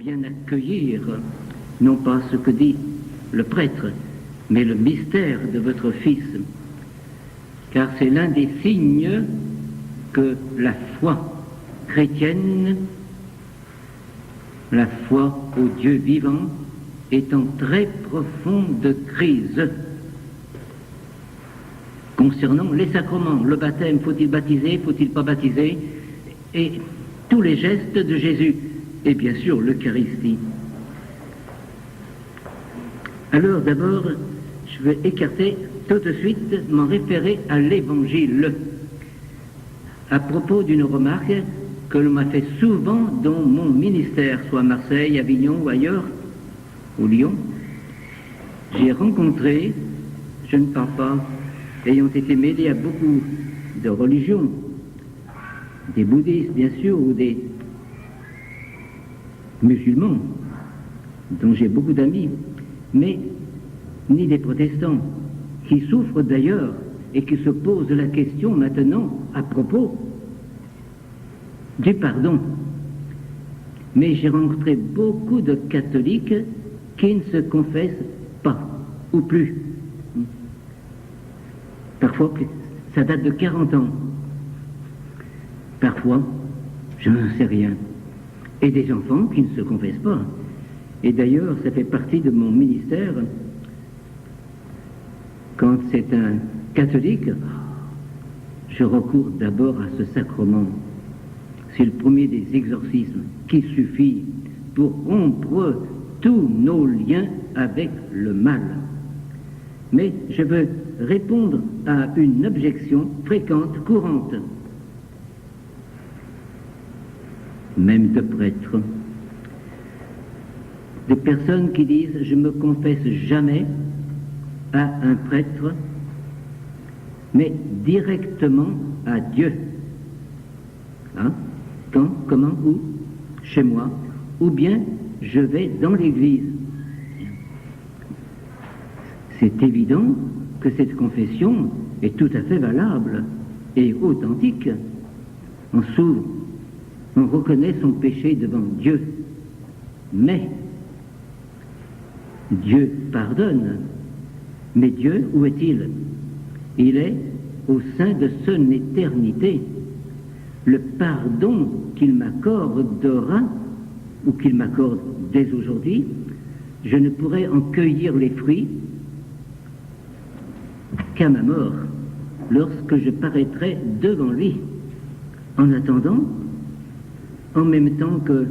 bien accueillir, non pas ce que dit le prêtre, mais le mystère de votre Fils, car c'est l'un des signes que la foi chrétienne, la foi au Dieu vivant, est en très profonde crise. Concernant les sacrements, le baptême, faut-il baptiser, faut-il pas baptiser, et tous les gestes de Jésus, et bien sûr l'Eucharistie. Alors d'abord, je vais écarter tout de suite, m'en référer à l'Évangile, à propos d'une remarque que l'on m'a fait souvent dans mon ministère, soit à Marseille, Avignon ou ailleurs, ou Lyon. J'ai rencontré, je ne parle pas, ayant été mêlé à beaucoup de religions, des bouddhistes bien sûr, ou des musulmans, dont j'ai beaucoup d'amis, mais ni des protestants, qui souffrent d'ailleurs et qui se posent la question maintenant à propos du pardon. Mais j'ai rencontré beaucoup de catholiques qui ne se confessent pas, ou plus. Parfois, ça date de 40 ans. Parfois, je n'en sais rien. Et des enfants qui ne se confessent pas. Et d'ailleurs, ça fait partie de mon ministère. Quand c'est un catholique, je recours d'abord à ce sacrement. C'est le premier des exorcismes qui suffit pour rompre tous nos liens avec le mal. Mais je veux répondre à une objection fréquente, courante, même de prêtres, des personnes qui disent « je ne me confesse jamais à un prêtre, mais directement à Dieu. » Hein? Quand, comment, où? Chez moi. Ou bien je vais dans l'église. C'est évident que cette confession est tout à fait valable et authentique. On s'ouvre, on reconnaît son péché devant Dieu. Mais Dieu pardonne. Mais Dieu, où est-il? Il est au sein de son éternité. Le pardon qu'il m'accordera, ou qu'il m'accorde dès aujourd'hui, je ne pourrai en cueillir les fruits qu'à ma mort, lorsque je paraîtrai devant lui. En attendant, en même temps que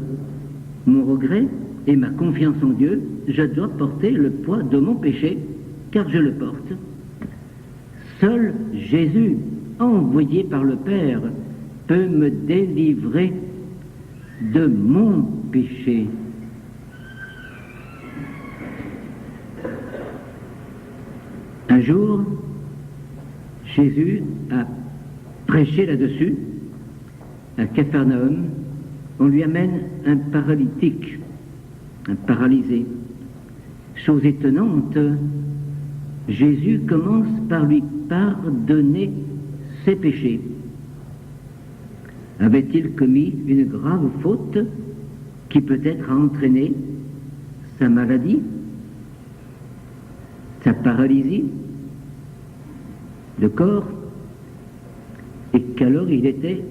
mon regret et ma confiance en Dieu, je dois porter le poids de mon péché, car je le porte. Seul Jésus, envoyé par le Père, peut me délivrer de mon péché. Un jour, Jésus a prêché là-dessus, à Capharnaüm. On lui amène un paralytique, un paralysé. Chose étonnante, Jésus commence par lui pardonner ses péchés. Avait-il commis une grave faute qui peut-être a entraîné sa maladie, sa paralysie de corps, et qu'alors il était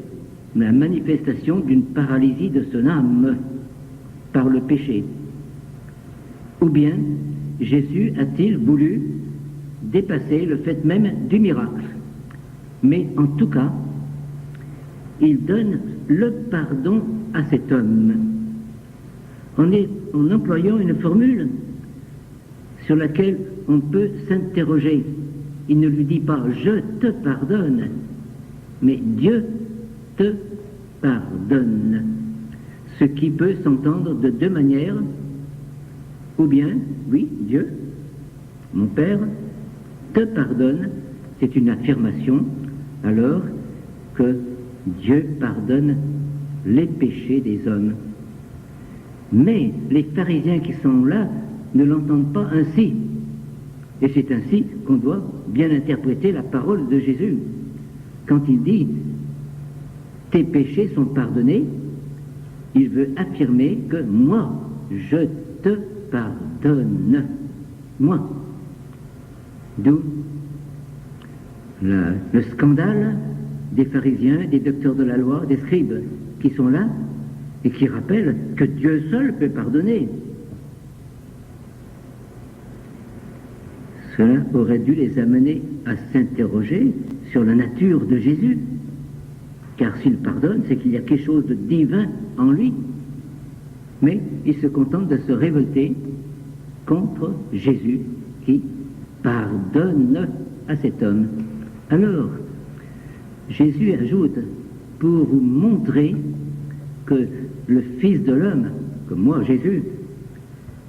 la manifestation d'une paralysie de son âme par le péché? Ou bien Jésus a-t-il voulu dépasser le fait même du miracle? Mais en tout cas, il donne le pardon à cet homme en employant une formule sur laquelle on peut s'interroger. Il ne lui dit pas « je te pardonne », mais « Dieu te pardonne », ce qui peut s'entendre de deux manières. Ou bien, oui, Dieu, mon Père, te pardonne, c'est une affirmation, alors que Dieu pardonne les péchés des hommes. Mais les pharisiens qui sont là ne l'entendent pas ainsi. Et c'est ainsi qu'on doit bien interpréter la parole de Jésus. Quand il dit « tes péchés sont pardonnés », il veut affirmer que moi, je te pardonne, moi. D'où le scandale des pharisiens, des docteurs de la loi, des scribes qui sont là et qui rappellent que Dieu seul peut pardonner. Cela aurait dû les amener à s'interroger sur la nature de Jésus. Car s'il pardonne, c'est qu'il y a quelque chose de divin en lui. Mais il se contente de se révolter contre Jésus qui pardonne à cet homme. Alors, Jésus ajoute, pour vous montrer que le Fils de l'homme, que moi, Jésus,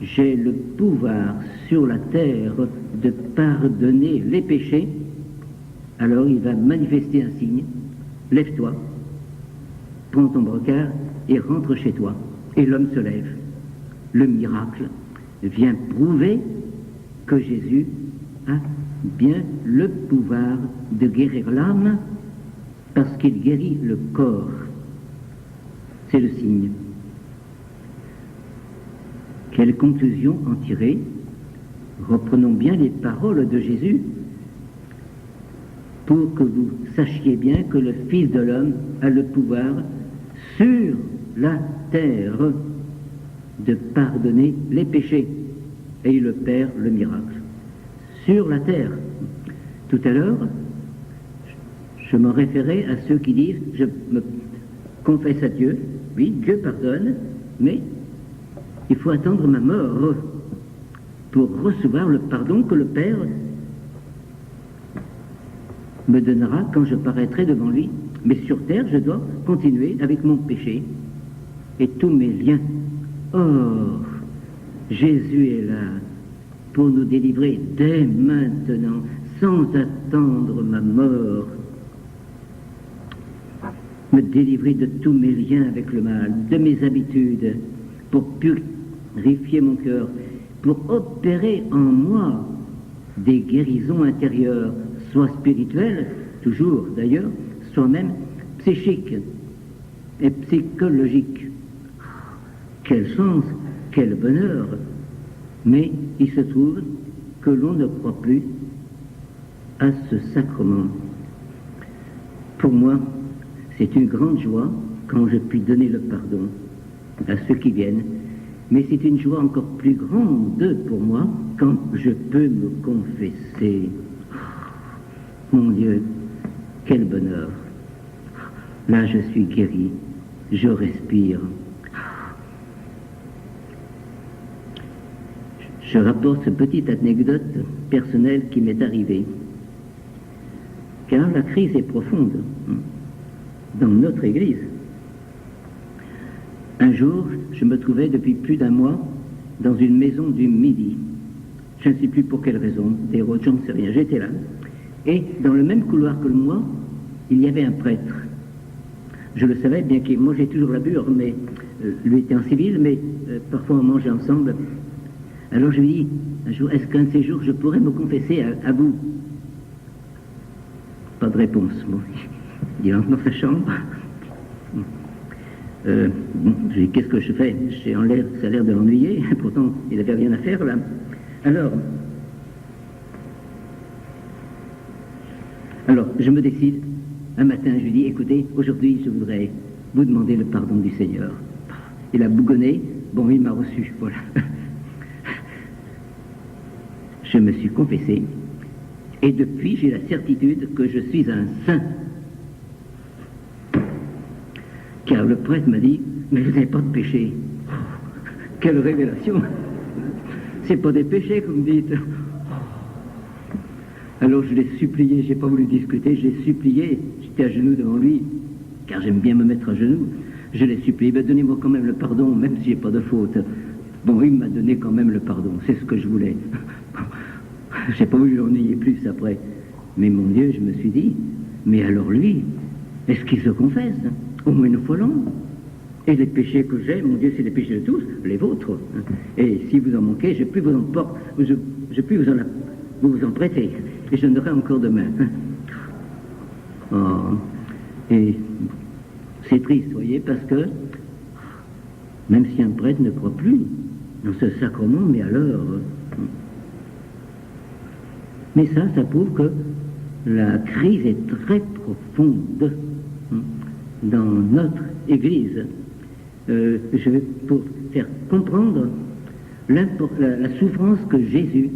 j'ai le pouvoir sur la terre de pardonner les péchés, alors il va manifester un signe. Lève-toi, prends ton brancard et rentre chez toi. Et l'homme se lève. Le miracle vient prouver que Jésus a bien le pouvoir de guérir l'âme parce qu'il guérit le corps. C'est le signe. Quelle conclusion en tirer? Reprenons bien les paroles de Jésus pour que vous sachiez bien que le Fils de l'homme a le pouvoir sur la terre de pardonner les péchés. Et il opère le miracle. Sur la terre. Tout à l'heure, je me référais à ceux qui disent, je me confesse à Dieu, oui, Dieu pardonne, mais il faut attendre ma mort pour recevoir le pardon que le Père me donnera quand je paraîtrai devant lui. Mais sur terre, je dois continuer avec mon péché et tous mes liens. Or, Jésus est là pour nous délivrer dès maintenant, sans attendre ma mort. Me délivrer de tous mes liens avec le mal, de mes habitudes, pour purifier mon cœur, pour opérer en moi des guérisons intérieures, soit spirituelles, toujours d'ailleurs, soit même psychiques et psychologiques. Quelle chance, quel bonheur! Mais il se trouve que l'on ne croit plus à ce sacrement. Pour moi, c'est une grande joie quand je puis donner le pardon à ceux qui viennent, mais c'est une joie encore plus grande pour moi quand je peux me confesser. Mon Dieu, quel bonheur! Là, je suis guéri, je respire. Je rapporte cette petite anecdote personnelle qui m'est arrivée. Car la crise est profonde dans notre Église. Un jour, je me trouvais depuis plus d'un mois dans une maison du Midi. Je ne sais plus pour quelle raison, des routes, j'en sais rien, j'étais là. Et dans le même couloir que moi, il y avait un prêtre. Je le savais, bien que moi j'ai toujours la bure, mais lui était en civil, mais parfois on mangeait ensemble. Alors je lui dis, un jour, est-ce qu'un de ces jours je pourrais me confesser à vous? Pas de réponse. Bon, il entre dans sa chambre. Je dis, qu'est-ce que je fais? Ça a l'air de l'ennuyer, pourtant il n'avait rien à faire là. Alors, je me décide. Un matin, je lui dis, écoutez, aujourd'hui, je voudrais vous demander le pardon du Seigneur. Il a bougonné, bon, il m'a reçu, voilà. Je me suis confessé, et depuis, j'ai la certitude que je suis un saint. Car le prêtre m'a dit, mais vous n'avez pas de péché. Quelle révélation! C'est pas des péchés, comme vous dites. Alors je l'ai supplié, j'ai pas voulu discuter, j'ai supplié, j'étais à genoux devant lui, car j'aime bien me mettre à genoux. Je l'ai supplié, ben donnez-moi quand même le pardon, même si j'ai pas de faute. Bon, il m'a donné quand même le pardon, c'est ce que je voulais. J'ai pas voulu l'ennuyer plus après. Mais mon Dieu, je me suis dit, mais alors lui, est-ce qu'il se confesse? Au moins une fois l'an. Et les péchés que j'ai, mon Dieu, c'est les péchés de tous, les vôtres. Et si vous en manquez, je puis vous en prêter. Et je donnerai encore demain. Oh. Et c'est triste, vous voyez, parce que même si un prêtre ne croit plus, dans ce sacrement, mais alors... Mais ça prouve que la crise est très profonde dans notre Église. Je vais pour faire comprendre la souffrance que Jésus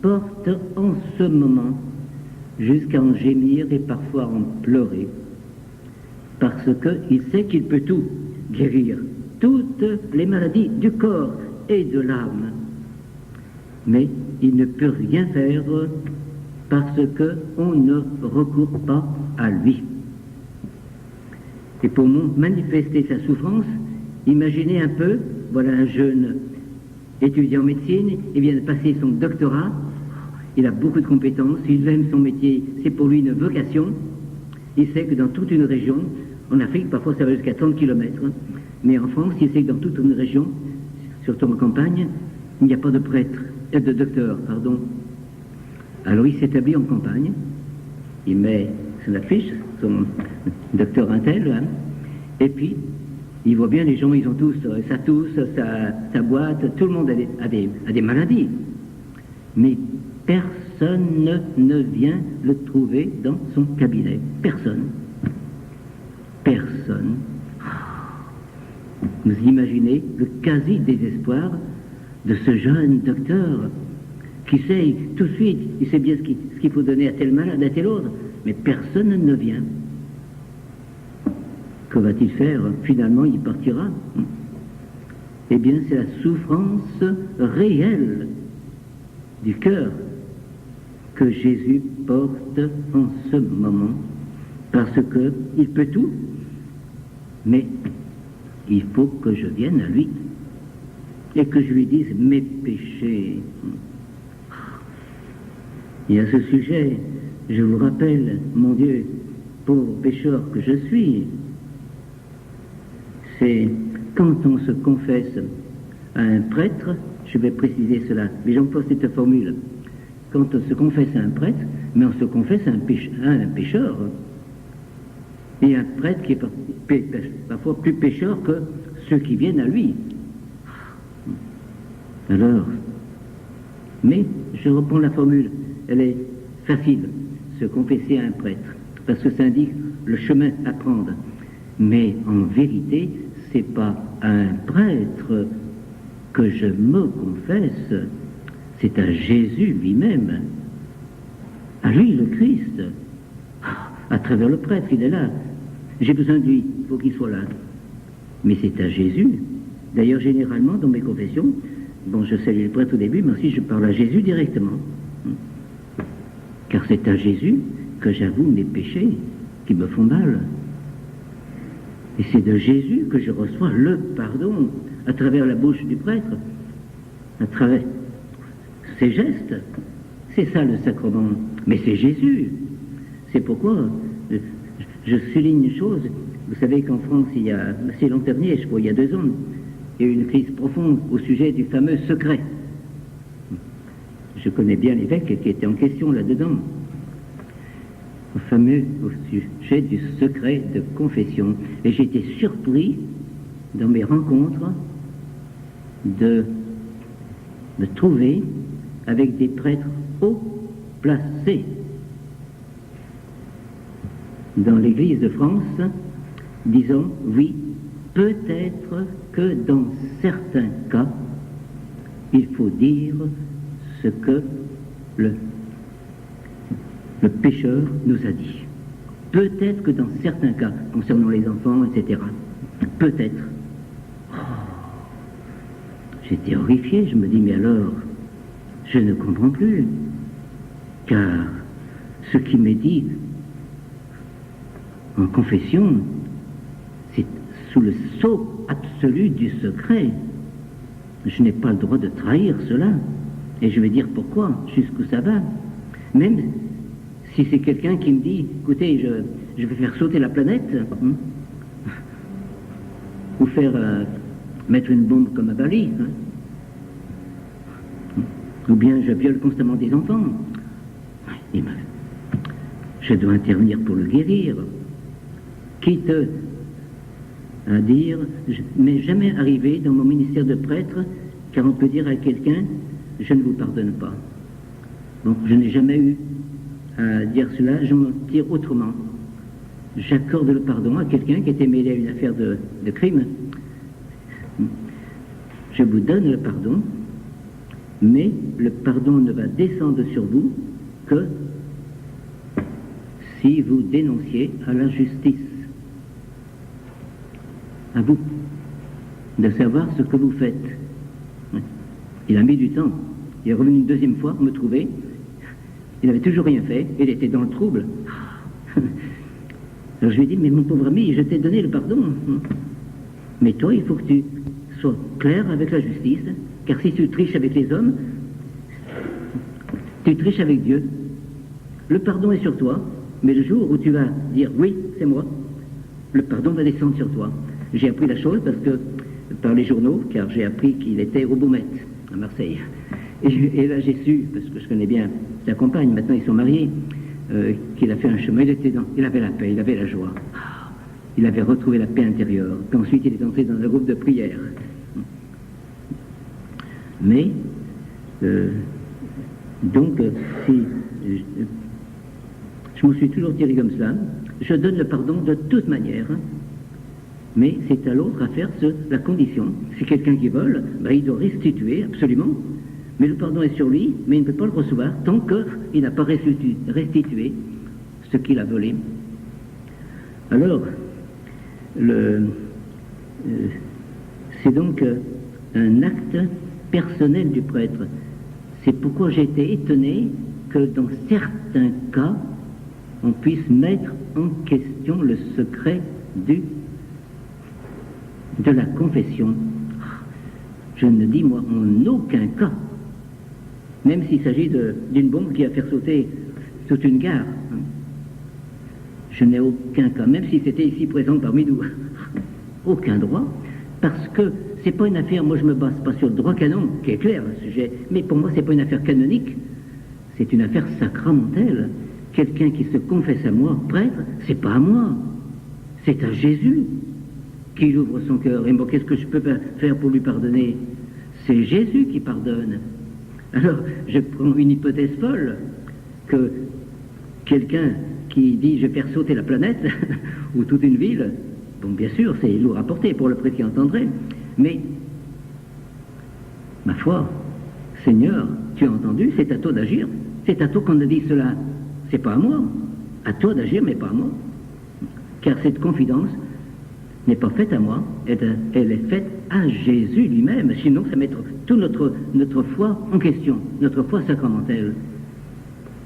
porte en ce moment, jusqu'à en gémir et parfois en pleurer, parce qu'il sait qu'il peut tout guérir, toutes les maladies du corps et de l'âme, mais il ne peut rien faire parce qu'on ne recourt pas à lui. Et pour manifester sa souffrance, imaginez un peu, voilà un jeune étudiant en médecine, il vient de passer son doctorat, il a beaucoup de compétences, il aime son métier, c'est pour lui une vocation. Il sait que dans toute une région, en Afrique parfois ça va jusqu'à 30 km, mais en France, il sait que dans toute une région, surtout en campagne, il n'y a pas de prêtre, de docteur, pardon. Alors il s'établit en campagne, il met son affiche, son docteur intel, et puis il voit bien les gens, ils ont tous sa tousse, sa boîte, tout le monde a des maladies. Mais personne ne vient le trouver dans son cabinet. Personne. Personne. Vous imaginez le quasi-désespoir de ce jeune docteur qui sait tout de suite, il sait bien ce qu'il faut donner à tel malade, à tel autre, mais personne ne vient. Que va-t-il faire? Finalement, il partira. Eh bien, c'est la souffrance réelle du cœur que Jésus porte en ce moment, parce qu'il peut tout, mais il faut que je vienne à lui et que je lui dise mes péchés. Et à ce sujet, je vous rappelle, mon Dieu, pauvre pécheur que je suis, c'est quand on se confesse à un prêtre, je vais préciser cela, mais j'emploie cette formule, quand on se confesse à un prêtre, mais on se confesse à un pécheur, et un prêtre qui est parfois plus pécheur que ceux qui viennent à lui. Alors, mais je reprends la formule, elle est facile, se confesser à un prêtre, parce que ça indique le chemin à prendre. Mais en vérité, c'est pas à un prêtre que je me confesse, c'est à Jésus lui-même, à lui le Christ, à travers le prêtre, il est là. J'ai besoin de lui, il faut qu'il soit là. Mais c'est à Jésus. D'ailleurs, généralement, dans mes confessions, bon, je salue le prêtre au début, mais aussi je parle à Jésus directement. Car c'est à Jésus que j'avoue mes péchés qui me font mal. Et c'est de Jésus que je reçois le pardon à travers la bouche du prêtre, à travers ses gestes. C'est ça le sacrement. Mais c'est Jésus. C'est pourquoi je souligne une chose. Vous savez qu'en France, il y a assez longtemps dernier, je crois il y a 2 ans, il y a eu une crise profonde au sujet du fameux secret. Je connais bien l'évêque qui était en question là-dedans. Au sujet du secret de confession. Et j'étais surpris dans mes rencontres de me trouver avec des prêtres haut placés dans l'Église de France, disant oui, peut-être que dans certains cas, il faut dire ce que le pécheur nous a dit. Peut-être que dans certains cas, concernant les enfants, etc., peut-être. Oh, j'étais horrifié, je me dis, mais alors, je ne comprends plus, car ce qui m'est dit en confession, c'est sous le sceau absolu du secret. Je n'ai pas le droit de trahir cela. Et je vais dire pourquoi, jusqu'où ça va. Même si c'est quelqu'un qui me dit, écoutez, je vais faire sauter la planète, ou faire mettre une bombe comme à Bali, ou bien je viole constamment des enfants. Je dois intervenir pour le guérir. Quitte à dire, mais jamais arrivé dans mon ministère de prêtre Car on peut dire à quelqu'un, je ne vous pardonne pas. Bon, je n'ai jamais eu à dire cela, je m'en tire autrement. J'accorde le pardon à quelqu'un qui était mêlé à une affaire de crime. Je vous donne le pardon, mais le pardon ne va descendre sur vous que si vous dénonciez à la justice. À vous de savoir ce que vous faites. Il a mis du temps. Il est revenu une deuxième fois me trouver. Il n'avait toujours rien fait. Il était dans le trouble. Alors je lui ai dit, mais mon pauvre ami, je t'ai donné le pardon. Mais toi, il faut que tu sois clair avec la justice, car si tu triches avec les hommes, tu triches avec Dieu. Le pardon est sur toi, mais le jour où tu vas dire, oui, c'est moi, le pardon va descendre sur toi. J'ai appris la chose parce que, par les journaux, car j'ai appris qu'il était au Baumettes, à Marseille. Et là, j'ai su, parce que je connais bien sa compagne, maintenant ils sont mariés, qu'il a fait un chemin, il avait la paix, il avait la joie. Il avait retrouvé la paix intérieure. Puis ensuite, il est entré dans un groupe de prière. Mais, donc, si je me suis toujours tiré comme cela, je donne le pardon de toute manière, mais c'est à l'autre à faire la condition. Si quelqu'un qui vole, ben, il doit restituer, absolument. Mais le pardon est sur lui, mais il ne peut pas le recevoir tant qu'il n'a pas restitué ce qu'il a volé. Alors, c'est donc un acte personnel du prêtre. C'est pourquoi j'ai été étonné que dans certains cas, on puisse mettre en question le secret de la confession. Je ne dis, moi, en aucun cas, même s'il s'agit d'une bombe qui va faire sauter toute une gare, je n'ai aucun cas, même si c'était ici présent parmi nous, aucun droit, parce que c'est pas une affaire, moi je me base pas sur le droit canon, qui est clair, le sujet, mais pour moi c'est pas une affaire canonique, c'est une affaire sacramentelle. Quelqu'un qui se confesse à moi, prêtre, c'est pas à moi, c'est à Jésus qu'il ouvre son cœur. Et moi, qu'est-ce que je peux faire pour lui pardonner? C'est Jésus qui pardonne. Alors, je prends une hypothèse folle, que quelqu'un qui dit « je vais faire sauter la planète » ou toute une ville, bon, bien sûr, c'est lourd à porter pour le prêtre qui entendrait, mais, ma foi, Seigneur, tu as entendu, c'est à toi d'agir, c'est à toi qu'on a dit cela, c'est pas à moi, à toi d'agir, mais pas à moi, car cette confidence n'est pas faite à moi, elle est faite à Jésus lui-même, sinon ça met toute notre foi en question, notre foi sacramentelle.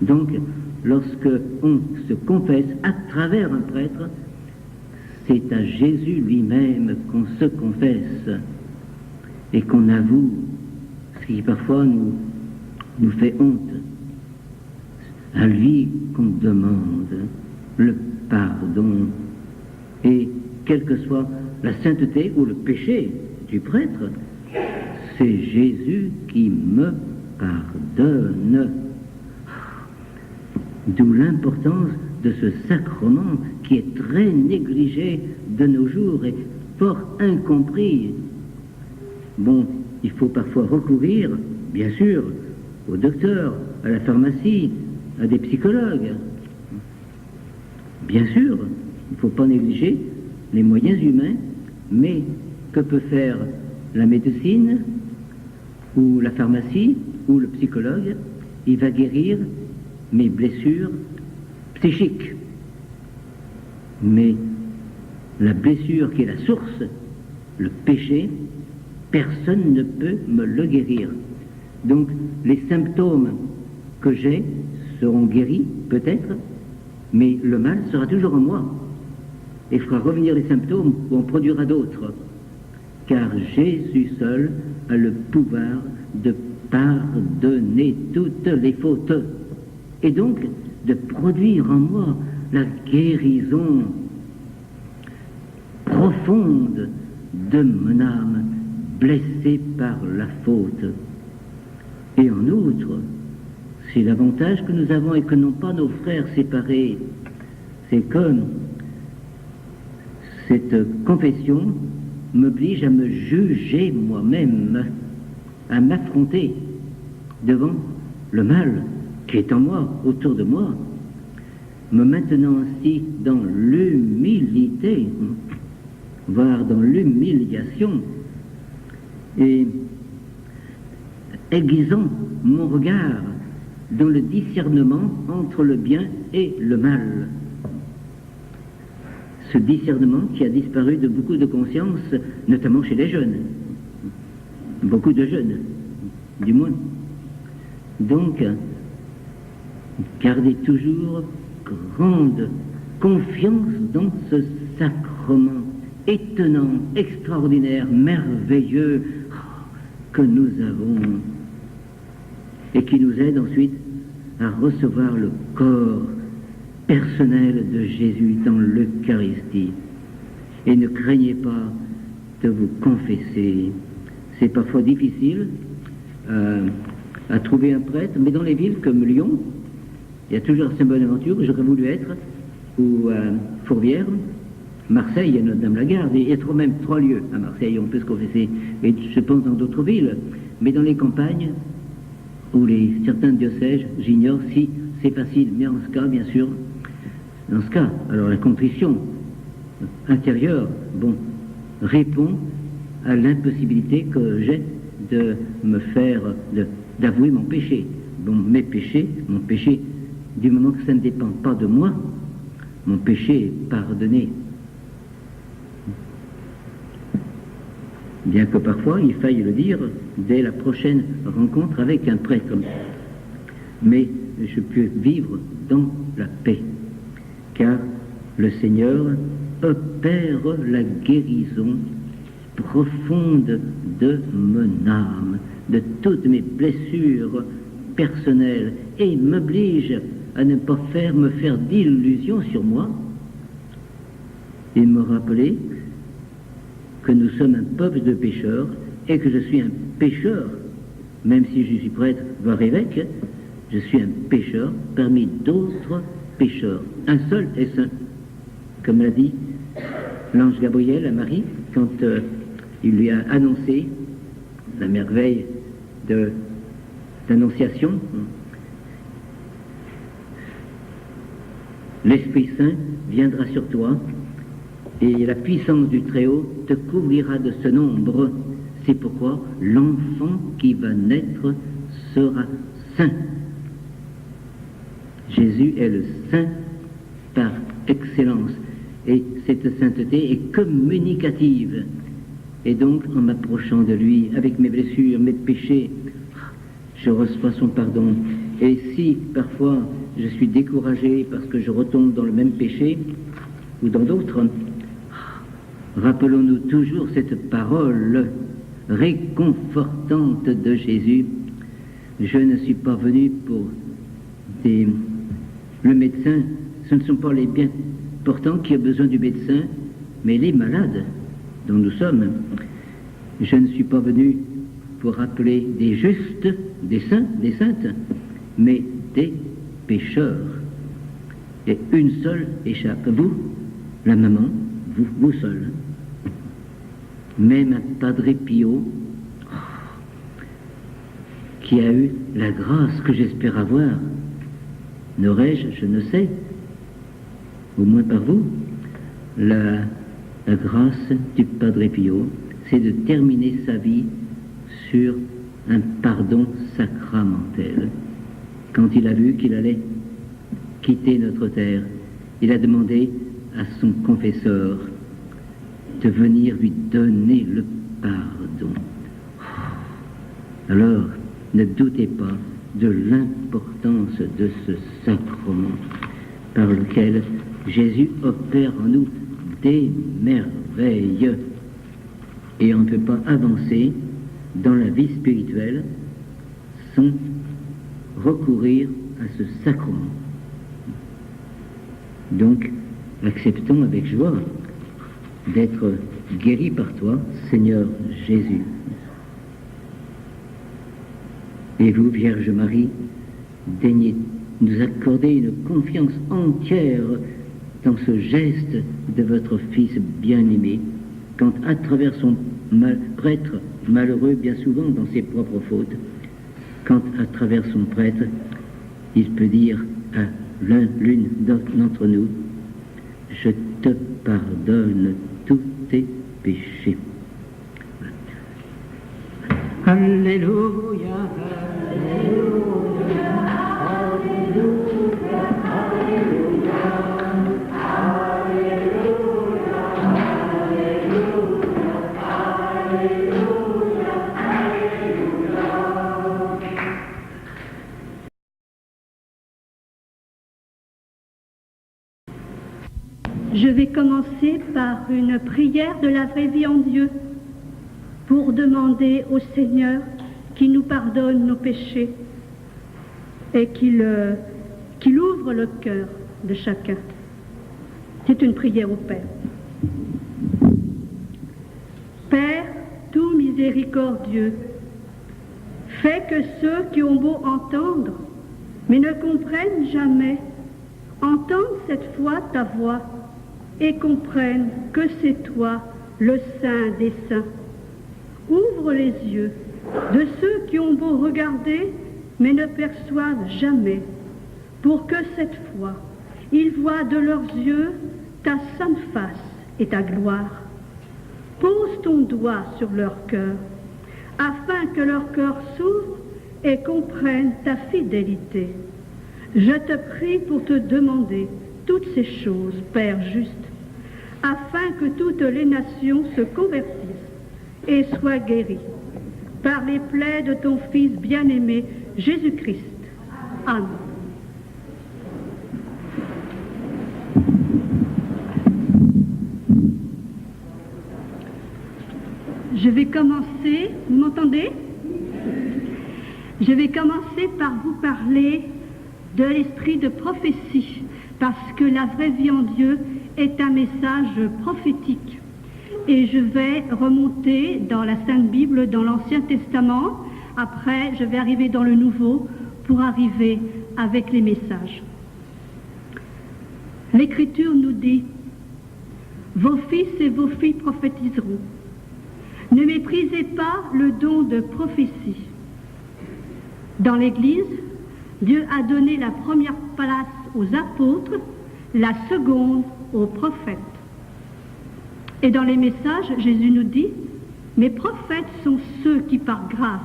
Donc, lorsque on se confesse à travers un prêtre, c'est à Jésus lui-même qu'on se confesse et qu'on avoue ce qui parfois nous fait honte. À lui qu'on demande le pardon. Et quelle que soit la sainteté ou le péché du prêtre, c'est Jésus qui me pardonne. D'où l'importance de ce sacrement qui est très négligé de nos jours et fort incompris. Bon, il faut parfois recourir, bien sûr, au docteur, à la pharmacie, à des psychologues. Bien sûr, il ne faut pas négliger les moyens humains, mais que peut faire la médecine ou la pharmacie ou le psychologue? Il va guérir mes blessures psychiques. Mais la blessure qui est la source, le péché, personne ne peut me le guérir. Donc les symptômes que j'ai seront guéris, peut-être, mais le mal sera toujours en moi et fera revenir les symptômes ou en produira d'autres. Car Jésus seul a le pouvoir de pardonner toutes les fautes et donc de produire en moi la guérison profonde de mon âme blessée par la faute. Et en outre, c'est l'avantage que nous avons et que n'ont pas nos frères séparés, c'est que cette confession m'oblige à me juger moi-même à m'affronter devant le mal qui est en moi, autour de moi, me maintenant ainsi dans l'humilité, voire dans l'humiliation, et aiguisant mon regard dans le discernement entre le bien et le mal. Ce discernement qui a disparu de beaucoup de consciences, notamment chez les jeunes. Beaucoup de jeunes, du moins. Donc, gardez toujours grande confiance dans ce sacrement étonnant, extraordinaire, merveilleux que nous avons et qui nous aide ensuite à recevoir le corps personnel de Jésus dans l'Eucharistie. Et ne craignez pas de vous confesser. C'est parfois difficile à trouver un prêtre, mais dans les villes comme Lyon, il y a toujours Saint-Bonaventure, où j'aurais voulu être, ou Fourvière, Marseille, il y a Notre-Dame-la-Garde, il y a même 3 lieux à Marseille, on peut se confesser, et je pense dans d'autres villes, mais dans les campagnes, ou certains diocèses, j'ignore si c'est facile, mais en ce cas, bien sûr, dans ce cas, alors la contrition intérieure, bon, répond à l'impossibilité que j'ai de me faire, d'avouer mon péché. Bon, mes péchés, mon péché, du moment que ça ne dépend pas de moi, mon péché est pardonné. Bien que parfois il faille le dire dès la prochaine rencontre avec un prêtre. Mais je peux vivre dans la paix, car le Seigneur opère la guérison profonde de mon âme, de toutes mes blessures personnelles, et m'oblige à ne pas me faire d'illusions sur moi, et me rappeler que nous sommes un peuple de pécheurs, et que je suis un pécheur, même si je suis prêtre, voire évêque, je suis un pécheur parmi d'autres pécheurs. Un seul est saint, comme l'a dit l'ange Gabriel à Marie, quand il lui a annoncé la merveille de l'Annonciation. L'Esprit Saint viendra sur toi, et la puissance du Très-Haut te couvrira de ce nombre. C'est pourquoi l'enfant qui va naître sera saint. Jésus est le saint par excellence, et cette sainteté est communicative. Et donc, en m'approchant de lui, avec mes blessures, mes péchés, je reçois son pardon. Et si, parfois, je suis découragé parce que je retombe dans le même péché, ou dans d'autres, rappelons-nous toujours cette parole réconfortante de Jésus. Je ne suis pas venu pour le médecin, ce ne sont pas les bien portants qui ont besoin du médecin, mais les malades dont nous sommes. Je ne suis pas venu pour appeler des justes, des saints, des saintes, mais des pécheurs. Et une seule échappe. Vous, la maman, vous seul. Même un Padre Pio, qui a eu la grâce que j'espère avoir, n'aurais-je, je ne sais, au moins par vous, la grâce du Padre Pio, c'est de terminer sa vie sur un pardon sacramentel. Quand il a vu qu'il allait quitter notre terre, il a demandé à son confesseur de venir lui donner le pardon. Alors, ne doutez pas de l'importance de ce sacrement par lequel Jésus opère en nous des merveilles. Et on ne peut pas avancer dans la vie spirituelle sans recourir à ce sacrement. Donc, acceptons avec joie d'être guéris par toi, Seigneur Jésus. Et vous, Vierge Marie, daignez nous accorder une confiance entière dans ce geste de votre Fils bien-aimé, quand à travers son prêtre malheureux, bien souvent dans ses propres fautes, quand à travers son prêtre, il peut dire à l'une d'entre nous, je te pardonne tous tes péchés. Alléluia, Alléluia, Alléluia, Alléluia, Alléluia, Alléluia, Alléluia. Je vais commencer par une prière de la vraie vie en Dieu pour demander au Seigneur qu'il nous pardonne nos péchés et qu'il ouvre le cœur de chacun. C'est une prière au Père. Père tout miséricordieux, fais que ceux qui ont beau entendre, mais ne comprennent jamais, entendent cette fois ta voix et comprennent que c'est toi, le Saint des Saints. Ouvre les yeux de ceux qui ont beau regarder, mais ne perçoivent jamais, pour que cette fois, ils voient de leurs yeux ta sainte face et ta gloire. Pose ton doigt sur leur cœur, afin que leur cœur s'ouvre et comprenne ta fidélité. Je te prie pour te demander toutes ces choses, Père juste, afin que toutes les nations se convertissent et soient guéries par les plaies de ton Fils bien-aimé, Jésus-Christ. Amen. Je vais commencer, vous m'entendez? Je vais commencer par vous parler de l'esprit de prophétie, parce que la vraie vie en Dieu est un message prophétique. Et je vais remonter dans la Sainte Bible, dans l'Ancien Testament. Après, je vais arriver dans le Nouveau pour arriver avec les messages. L'Écriture nous dit « Vos fils et vos filles prophétiseront. Ne méprisez pas le don de prophétie. » Dans l'Église, Dieu a donné la première place aux apôtres, la seconde aux prophètes. Et dans les messages, Jésus nous dit « Mes prophètes sont ceux qui, par grâce,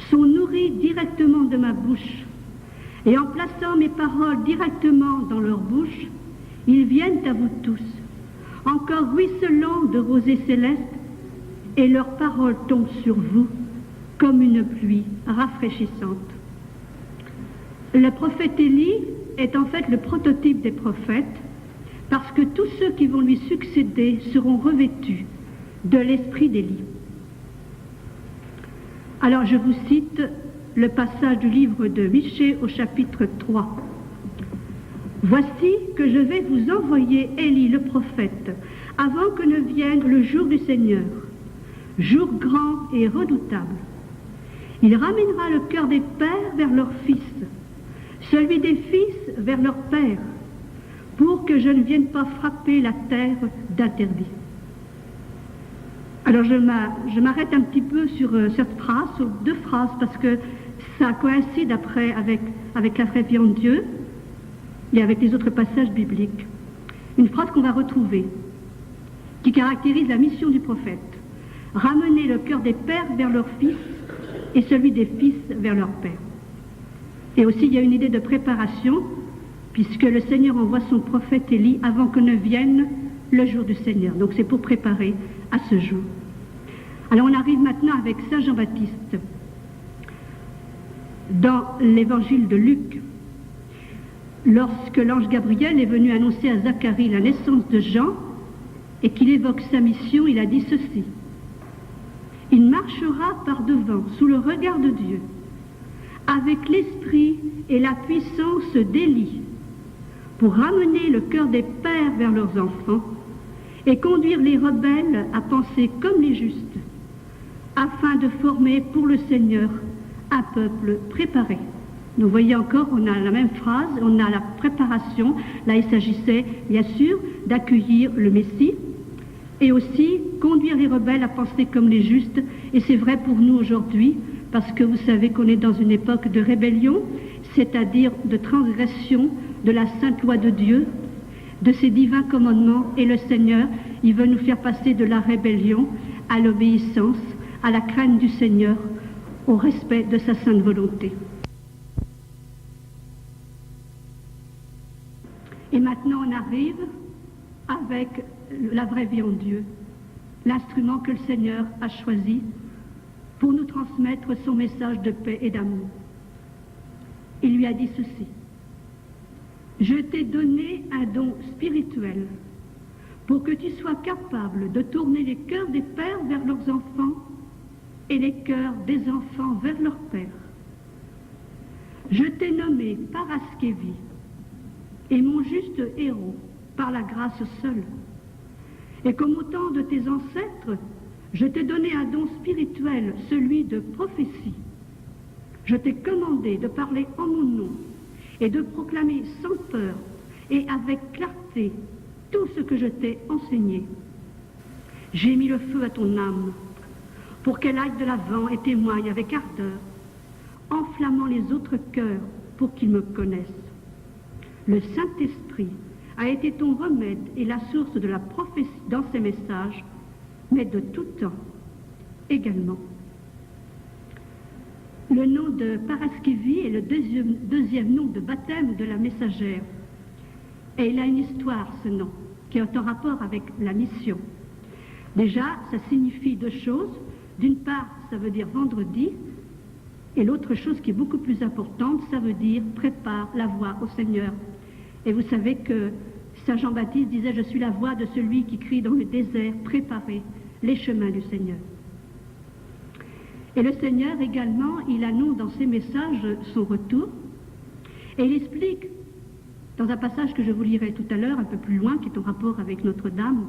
sont nourris directement de ma bouche. Et en plaçant mes paroles directement dans leur bouche, ils viennent à vous tous, encore ruisselants de rosée céleste, et leurs paroles tombent sur vous comme une pluie rafraîchissante. » Le prophète Élie est en fait le prototype des prophètes, parce que tous ceux qui vont lui succéder seront revêtus de l'esprit d'Élie. Alors je vous cite le passage du livre de Michée au chapitre 3. « Voici que je vais vous envoyer Élie le prophète, avant que ne vienne le jour du Seigneur, jour grand et redoutable. Il ramènera le cœur des pères vers leurs fils, celui des fils vers leurs pères, pour que je ne vienne pas frapper la terre d'interdit. » Alors je m'arrête un petit peu sur cette phrase, sur deux phrases, parce que ça coïncide après avec la vraie vie en Dieu et avec les autres passages bibliques. Une phrase qu'on va retrouver, qui caractérise la mission du prophète. Ramener le cœur des pères vers leurs fils et celui des fils vers leurs pères. Et aussi il y a une idée de préparation, puisque le Seigneur envoie son prophète Élie avant que ne vienne le jour du Seigneur. Donc c'est pour préparer à ce jour. Alors on arrive maintenant avec Saint Jean-Baptiste. Dans l'évangile de Luc, lorsque l'ange Gabriel est venu annoncer à Zacharie la naissance de Jean et qu'il évoque sa mission, il a dit ceci. « Il marchera par devant, sous le regard de Dieu, avec l'esprit et la puissance d'Élie, pour ramener le cœur des pères vers leurs enfants et conduire les rebelles à penser comme les justes, afin de former pour le Seigneur un peuple préparé. » Vous voyez encore, on a la même phrase, on a la préparation. Là, il s'agissait bien sûr d'accueillir le Messie. et aussi conduire les rebelles à penser comme les justes. Et c'est vrai pour nous aujourd'hui, parce que vous savez qu'on est dans une époque de rébellion, c'est-à-dire de transgression de la sainte loi de Dieu, de ses divins commandements. Et le Seigneur, il veut nous faire passer de la rébellion à l'obéissance, à la crainte du Seigneur, au respect de sa sainte volonté. Et maintenant on arrive avec la vraie vie en Dieu, l'instrument que le Seigneur a choisi pour nous transmettre son message de paix et d'amour. Il lui a dit ceci: je t'ai donné un don spirituel pour que tu sois capable de tourner les cœurs des pères vers leurs enfants et les cœurs des enfants vers leurs pères. Je t'ai nommé Paraskevi et mon juste héros par la grâce seule. Et comme au temps de tes ancêtres, je t'ai donné un don spirituel, celui de prophétie. Je t'ai commandé de parler en mon nom et de proclamer sans peur et avec clarté tout ce que je t'ai enseigné. J'ai mis le feu à ton âme pour qu'elle aille de l'avant et témoigne avec ardeur, enflammant les autres cœurs pour qu'ils me connaissent. Le Saint-Esprit a été ton remède et la source de la prophétie dans ces messages, mais de tout temps également. Le nom de Paraskevi est le deuxième nom de baptême de la messagère. Et il a une histoire, ce nom, qui est en rapport avec la mission. Déjà, ça signifie deux choses. D'une part, ça veut dire vendredi, et l'autre chose qui est beaucoup plus importante, ça veut dire prépare la voie au Seigneur. Et vous savez que Saint Jean-Baptiste disait: je suis la voix de celui qui crie dans le désert, préparez les chemins du Seigneur. Et le Seigneur également, il annonce dans ses messages son retour, et il explique, dans un passage que je vous lirai tout à l'heure, un peu plus loin, qui est en rapport avec Notre-Dame,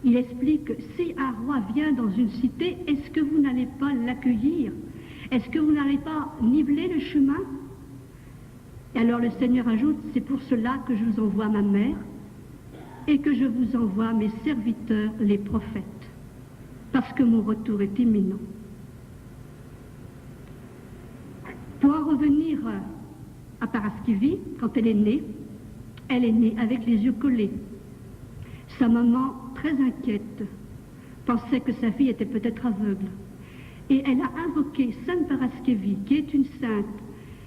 il explique: si un roi vient dans une cité, est-ce que vous n'allez pas l'accueillir? Est-ce que vous n'allez pas niveler le chemin? Et alors le Seigneur ajoute: c'est pour cela que je vous envoie ma mère et que je vous envoie mes serviteurs, les prophètes, parce que mon retour est imminent. Pour en revenir à Paraskevi, quand elle est née avec les yeux collés. Sa maman, très inquiète, pensait que sa fille était peut-être aveugle. Et elle a invoqué Sainte Paraskevi, qui est une sainte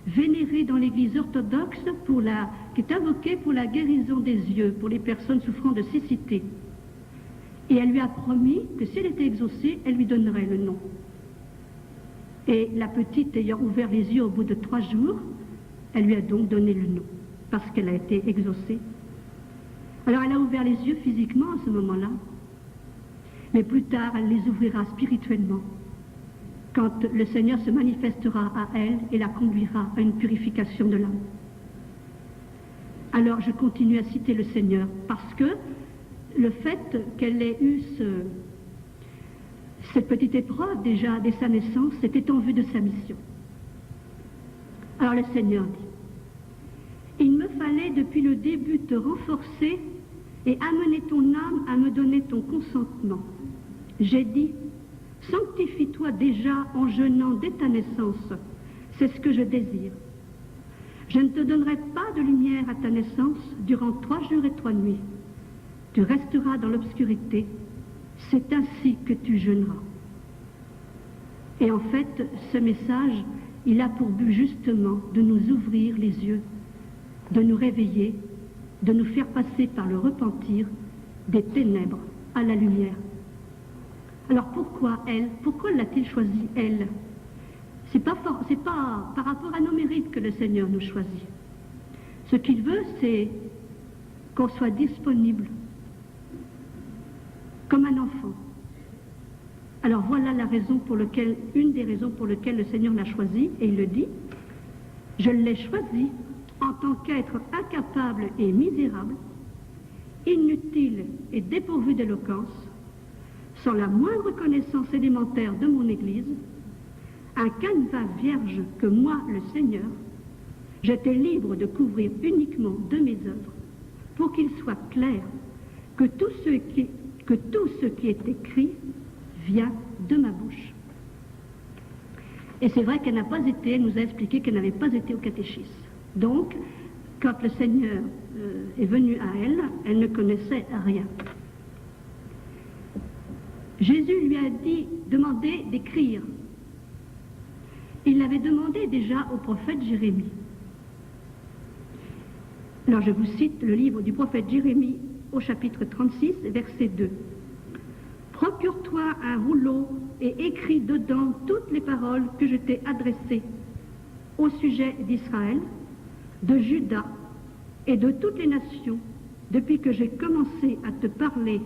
vénérée dans l'Église orthodoxe, qui est invoquée pour la guérison des yeux, pour les personnes souffrant de cécité. Et elle lui a promis que si elle était exaucée, elle lui donnerait le nom. Et la petite ayant ouvert les yeux au bout de 3 jours, elle lui a donc donné le nom, parce qu'elle a été exaucée. Alors elle a ouvert les yeux physiquement à ce moment-là, mais plus tard elle les ouvrira spirituellement, quand le Seigneur se manifestera à elle et la conduira à une purification de l'âme. Alors je continue à citer le Seigneur, parce que le fait qu'elle ait eu cette petite épreuve déjà dès sa naissance, c'était en vue de sa mission. Alors le Seigneur dit: il me fallait depuis le début te renforcer et amener ton âme à me donner ton consentement. J'ai dit: sanctifie-toi déjà en jeûnant dès ta naissance, c'est ce que je désire. Je ne te donnerai pas de lumière à ta naissance durant 3 jours et 3 nuits. Tu resteras dans l'obscurité, c'est ainsi que tu jeûneras. Et en fait, ce message, il a pour but justement de nous ouvrir les yeux, de nous réveiller, de nous faire passer par le repentir des ténèbres à la lumière. Alors pourquoi elle? Pourquoi l'a-t-il choisi elle? C'est pas par rapport à nos mérites que le Seigneur nous choisit. Ce qu'il veut, c'est qu'on soit disponible comme un enfant. Alors voilà une des raisons pour lesquelles le Seigneur l'a choisi, et il le dit: je l'ai choisi en tant qu'être incapable et misérable, inutile et dépourvu d'éloquence, sans la moindre connaissance élémentaire de mon Église, un canevas vierge que moi, le Seigneur, j'étais libre de couvrir uniquement de mes œuvres, pour qu'il soit clair que tous ceux que tout ce qui est écrit vient de ma bouche. Et c'est vrai qu'elle n'a pas été, elle nous a expliqué qu'elle n'avait pas été au catéchisme. Donc, quand le Seigneur est venu à elle, elle ne connaissait rien. Jésus lui a demandé d'écrire. Il l'avait demandé déjà au prophète Jérémie. Alors je vous cite le livre du prophète Jérémie au chapitre 36, verset 2. « Procure-toi un rouleau et écris dedans toutes les paroles que je t'ai adressées au sujet d'Israël, de Juda et de toutes les nations, depuis que j'ai commencé à te parler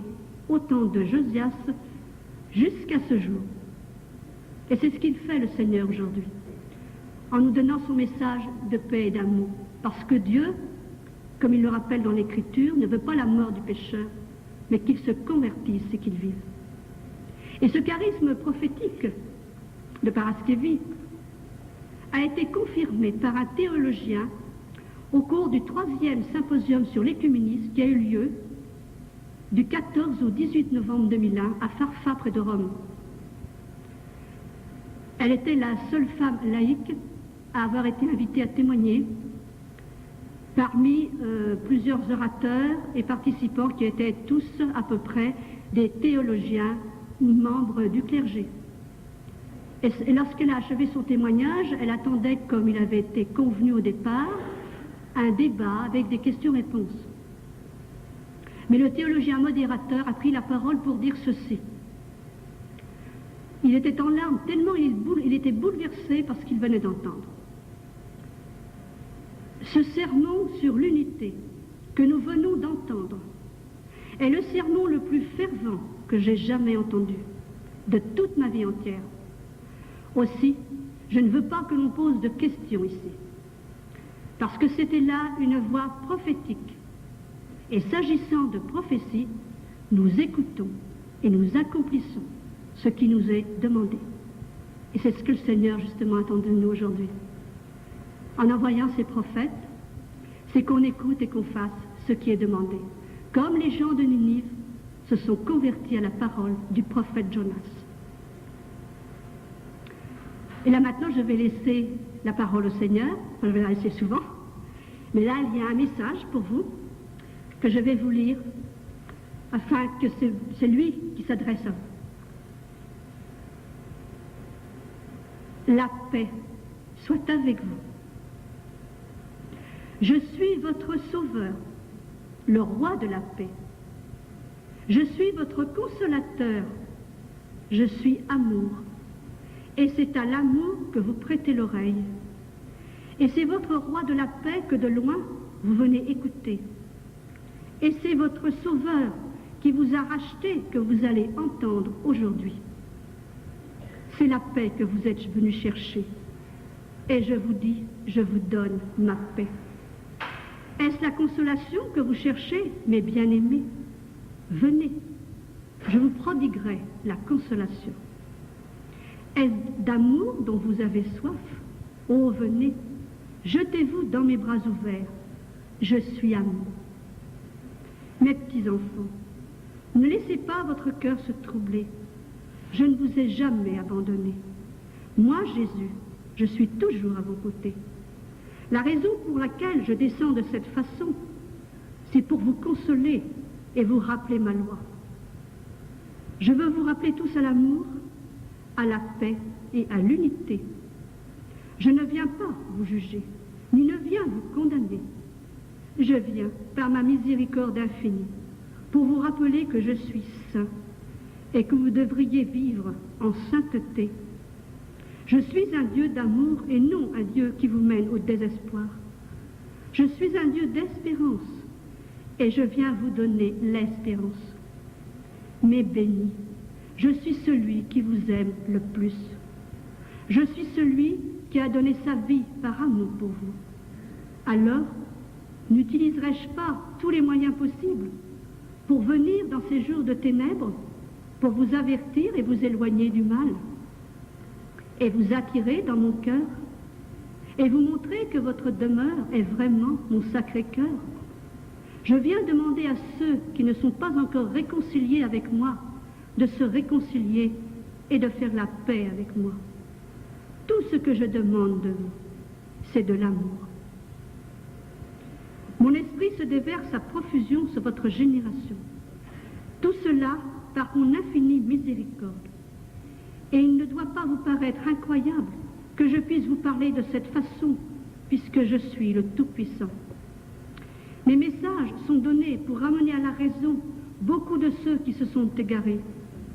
au temps de Josias jusqu'à ce jour. » Et c'est ce qu'il fait le Seigneur aujourd'hui, en nous donnant son message de paix et d'amour. Parce que Dieu, comme il le rappelle dans l'Écriture, ne veut pas la mort du pécheur, mais qu'il se convertisse et qu'il vive. Et ce charisme prophétique de Paraskevi a été confirmé par un théologien au cours du 3e symposium sur l'écuménisme qui a eu lieu du 14 au 18 novembre 2001 à Farfa, près de Rome. Elle était la seule femme laïque à avoir été invitée à témoigner parmi plusieurs orateurs et participants qui étaient tous à peu près des théologiens ou membres du clergé. Et lorsqu'elle a achevé son témoignage, elle attendait, comme il avait été convenu au départ, un débat avec des questions-réponses. Mais le théologien modérateur a pris la parole pour dire ceci. Il était en larmes tellement il était bouleversé par ce qu'il venait d'entendre. Ce sermon sur l'unité que nous venons d'entendre est le sermon le plus fervent que j'ai jamais entendu de toute ma vie entière. Aussi, je ne veux pas que l'on pose de questions ici, parce que c'était là une voix prophétique. Et s'agissant de prophétie, nous écoutons et nous accomplissons ce qui nous est demandé. Et c'est ce que le Seigneur justement attend de nous aujourd'hui. En envoyant ses prophètes, c'est qu'on écoute et qu'on fasse ce qui est demandé. Comme les gens de Ninive se sont convertis à la parole du prophète Jonas. Et là maintenant, je vais laisser la parole au Seigneur. Je vais la laisser souvent. Mais là, il y a un message pour vous que je vais vous lire afin que c'est lui qui s'adresse à vous. La paix soit avec vous. Je suis votre sauveur, le roi de la paix. Je suis votre consolateur. Je suis amour. Et c'est à l'amour que vous prêtez l'oreille. Et c'est votre roi de la paix que de loin vous venez écouter. Et c'est votre sauveur qui vous a racheté que vous allez entendre aujourd'hui. C'est la paix que vous êtes venus chercher. Et je vous dis, je vous donne ma paix. Est-ce la consolation que vous cherchez, mes bien-aimés? Venez, je vous prodiguerai la consolation. Est-ce d'amour dont vous avez soif? Oh, venez, jetez-vous dans mes bras ouverts. Je suis amour. Mes petits-enfants, ne laissez pas votre cœur se troubler. Je ne vous ai jamais abandonné. Moi, Jésus, je suis toujours à vos côtés. La raison pour laquelle je descends de cette façon, c'est pour vous consoler et vous rappeler ma loi. Je veux vous rappeler tous à l'amour, à la paix et à l'unité. Je ne viens pas vous juger, ni ne viens vous condamner. Je viens, par ma miséricorde infinie, pour vous rappeler que je suis saint et que vous devriez vivre en sainteté. Je suis un Dieu d'amour et non un Dieu qui vous mène au désespoir. Je suis un Dieu d'espérance et je viens vous donner l'espérance. Mais béni, je suis celui qui vous aime le plus. Je suis celui qui a donné sa vie par amour pour vous. Alors, n'utiliserai-je pas tous les moyens possibles pour venir dans ces jours de ténèbres, pour vous avertir et vous éloigner du mal, et vous attirer dans mon cœur, et vous montrer que votre demeure est vraiment mon sacré cœur? Je viens demander à ceux qui ne sont pas encore réconciliés avec moi de se réconcilier et de faire la paix avec moi. Tout ce que je demande de vous, c'est de l'amour. Mon esprit se déverse à profusion sur votre génération. Tout cela par mon infinie miséricorde. Et il ne doit pas vous paraître incroyable que je puisse vous parler de cette façon, puisque je suis le Tout-Puissant. Mes messages sont donnés pour ramener à la raison beaucoup de ceux qui se sont égarés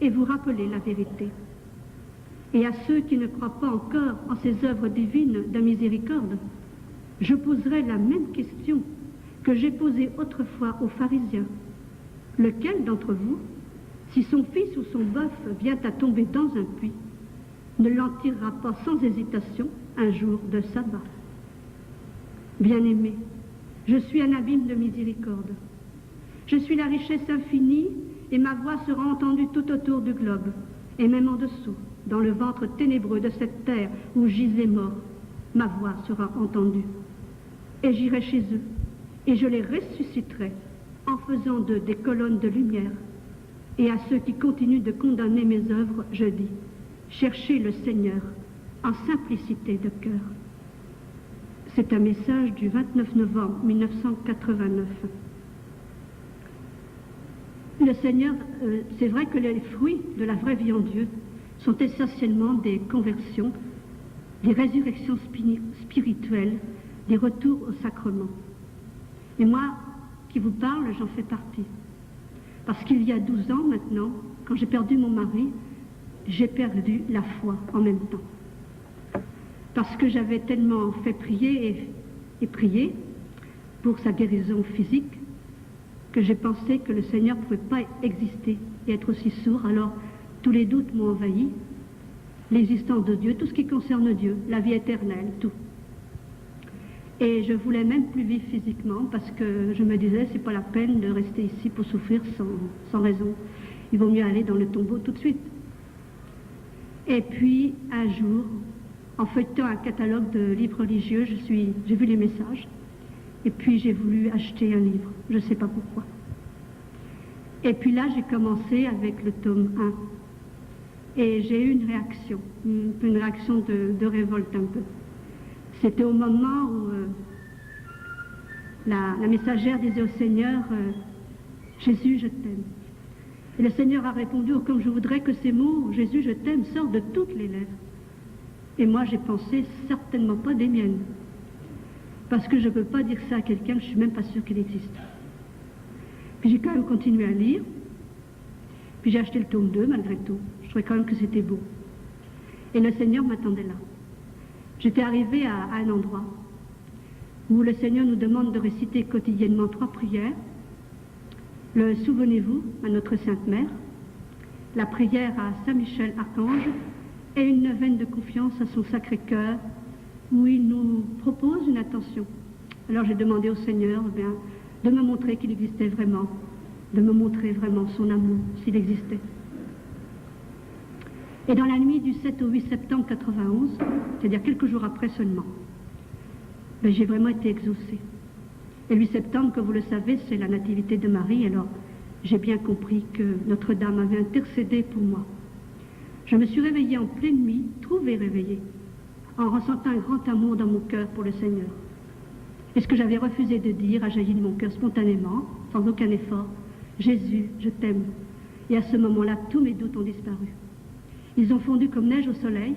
et vous rappeler la vérité. Et à ceux qui ne croient pas encore en ces œuvres divines de miséricorde, je poserai la même question que j'ai posée autrefois aux pharisiens. Lequel d'entre vous, si son fils ou son bœuf vient à tomber dans un puits, ne l'en tirera pas sans hésitation un jour de sabbat? Bien-aimés, je suis un abîme de miséricorde. Je suis la richesse infinie et ma voix sera entendue tout autour du globe, et même en dessous, dans le ventre ténébreux de cette terre où gisait mort, ma voix sera entendue. Et j'irai chez eux, et je les ressusciterai en faisant d'eux des colonnes de lumière. Et à ceux qui continuent de condamner mes œuvres, je dis, cherchez le Seigneur en simplicité de cœur. C'est un message du 29 novembre 1989. Le Seigneur, c'est vrai que les fruits de la vraie vie en Dieu sont essentiellement des conversions, des résurrections spirituelles, des retours au sacrement. Et moi, qui vous parle, j'en fais partie. Parce qu'il y a 12 ans maintenant, quand j'ai perdu mon mari, j'ai perdu la foi en même temps. Parce que j'avais tellement fait prier et prier pour sa guérison physique que j'ai pensé que le Seigneur ne pouvait pas exister et être aussi sourd. Alors tous les doutes m'ont envahi, l'existence de Dieu, tout ce qui concerne Dieu, la vie éternelle, tout. Et je voulais même plus vivre physiquement parce que je me disais, c'est pas la peine de rester ici pour souffrir sans raison. Il vaut mieux aller dans le tombeau tout de suite. Et puis, un jour, en feuilletant un catalogue de livres religieux, j'ai vu les messages. Et puis, j'ai voulu acheter un livre. Je ne sais pas pourquoi. Et puis là, j'ai commencé avec le tome 1. Et j'ai eu une réaction de révolte un peu. C'était au moment où la messagère disait au Seigneur, Jésus, je t'aime. Et le Seigneur a répondu, oh, comme je voudrais que ces mots, Jésus, je t'aime, sortent de toutes les lèvres. Et moi, j'ai pensé, certainement pas des miennes. Parce que je ne peux pas dire ça à quelqu'un que je ne suis même pas sûre qu'il existe. Puis j'ai quand même continué à lire. Puis j'ai acheté le tome 2, malgré tout. Je trouvais quand même que c'était beau. Et le Seigneur m'attendait là. J'étais arrivée à un endroit où le Seigneur nous demande de réciter quotidiennement 3 prières. Le Souvenez-vous à notre Sainte Mère, la prière à Saint Michel Archange et une neuvaine de confiance à son Sacré-Cœur où il nous propose une attention. Alors j'ai demandé au Seigneur de me montrer qu'il existait vraiment, de me montrer vraiment son amour, s'il existait. Et dans la nuit du 7 au 8 septembre 91, c'est-à-dire quelques jours après seulement, j'ai vraiment été exaucée. Et le 8 septembre, comme vous le savez, c'est la nativité de Marie, alors j'ai bien compris que Notre-Dame avait intercédé pour moi. Je me suis réveillée en pleine nuit, trouvée réveillée, en ressentant un grand amour dans mon cœur pour le Seigneur. Et ce que j'avais refusé de dire a jailli de mon cœur spontanément, sans aucun effort, Jésus, je t'aime. Et à ce moment-là, tous mes doutes ont disparu. Ils ont fondu comme neige au soleil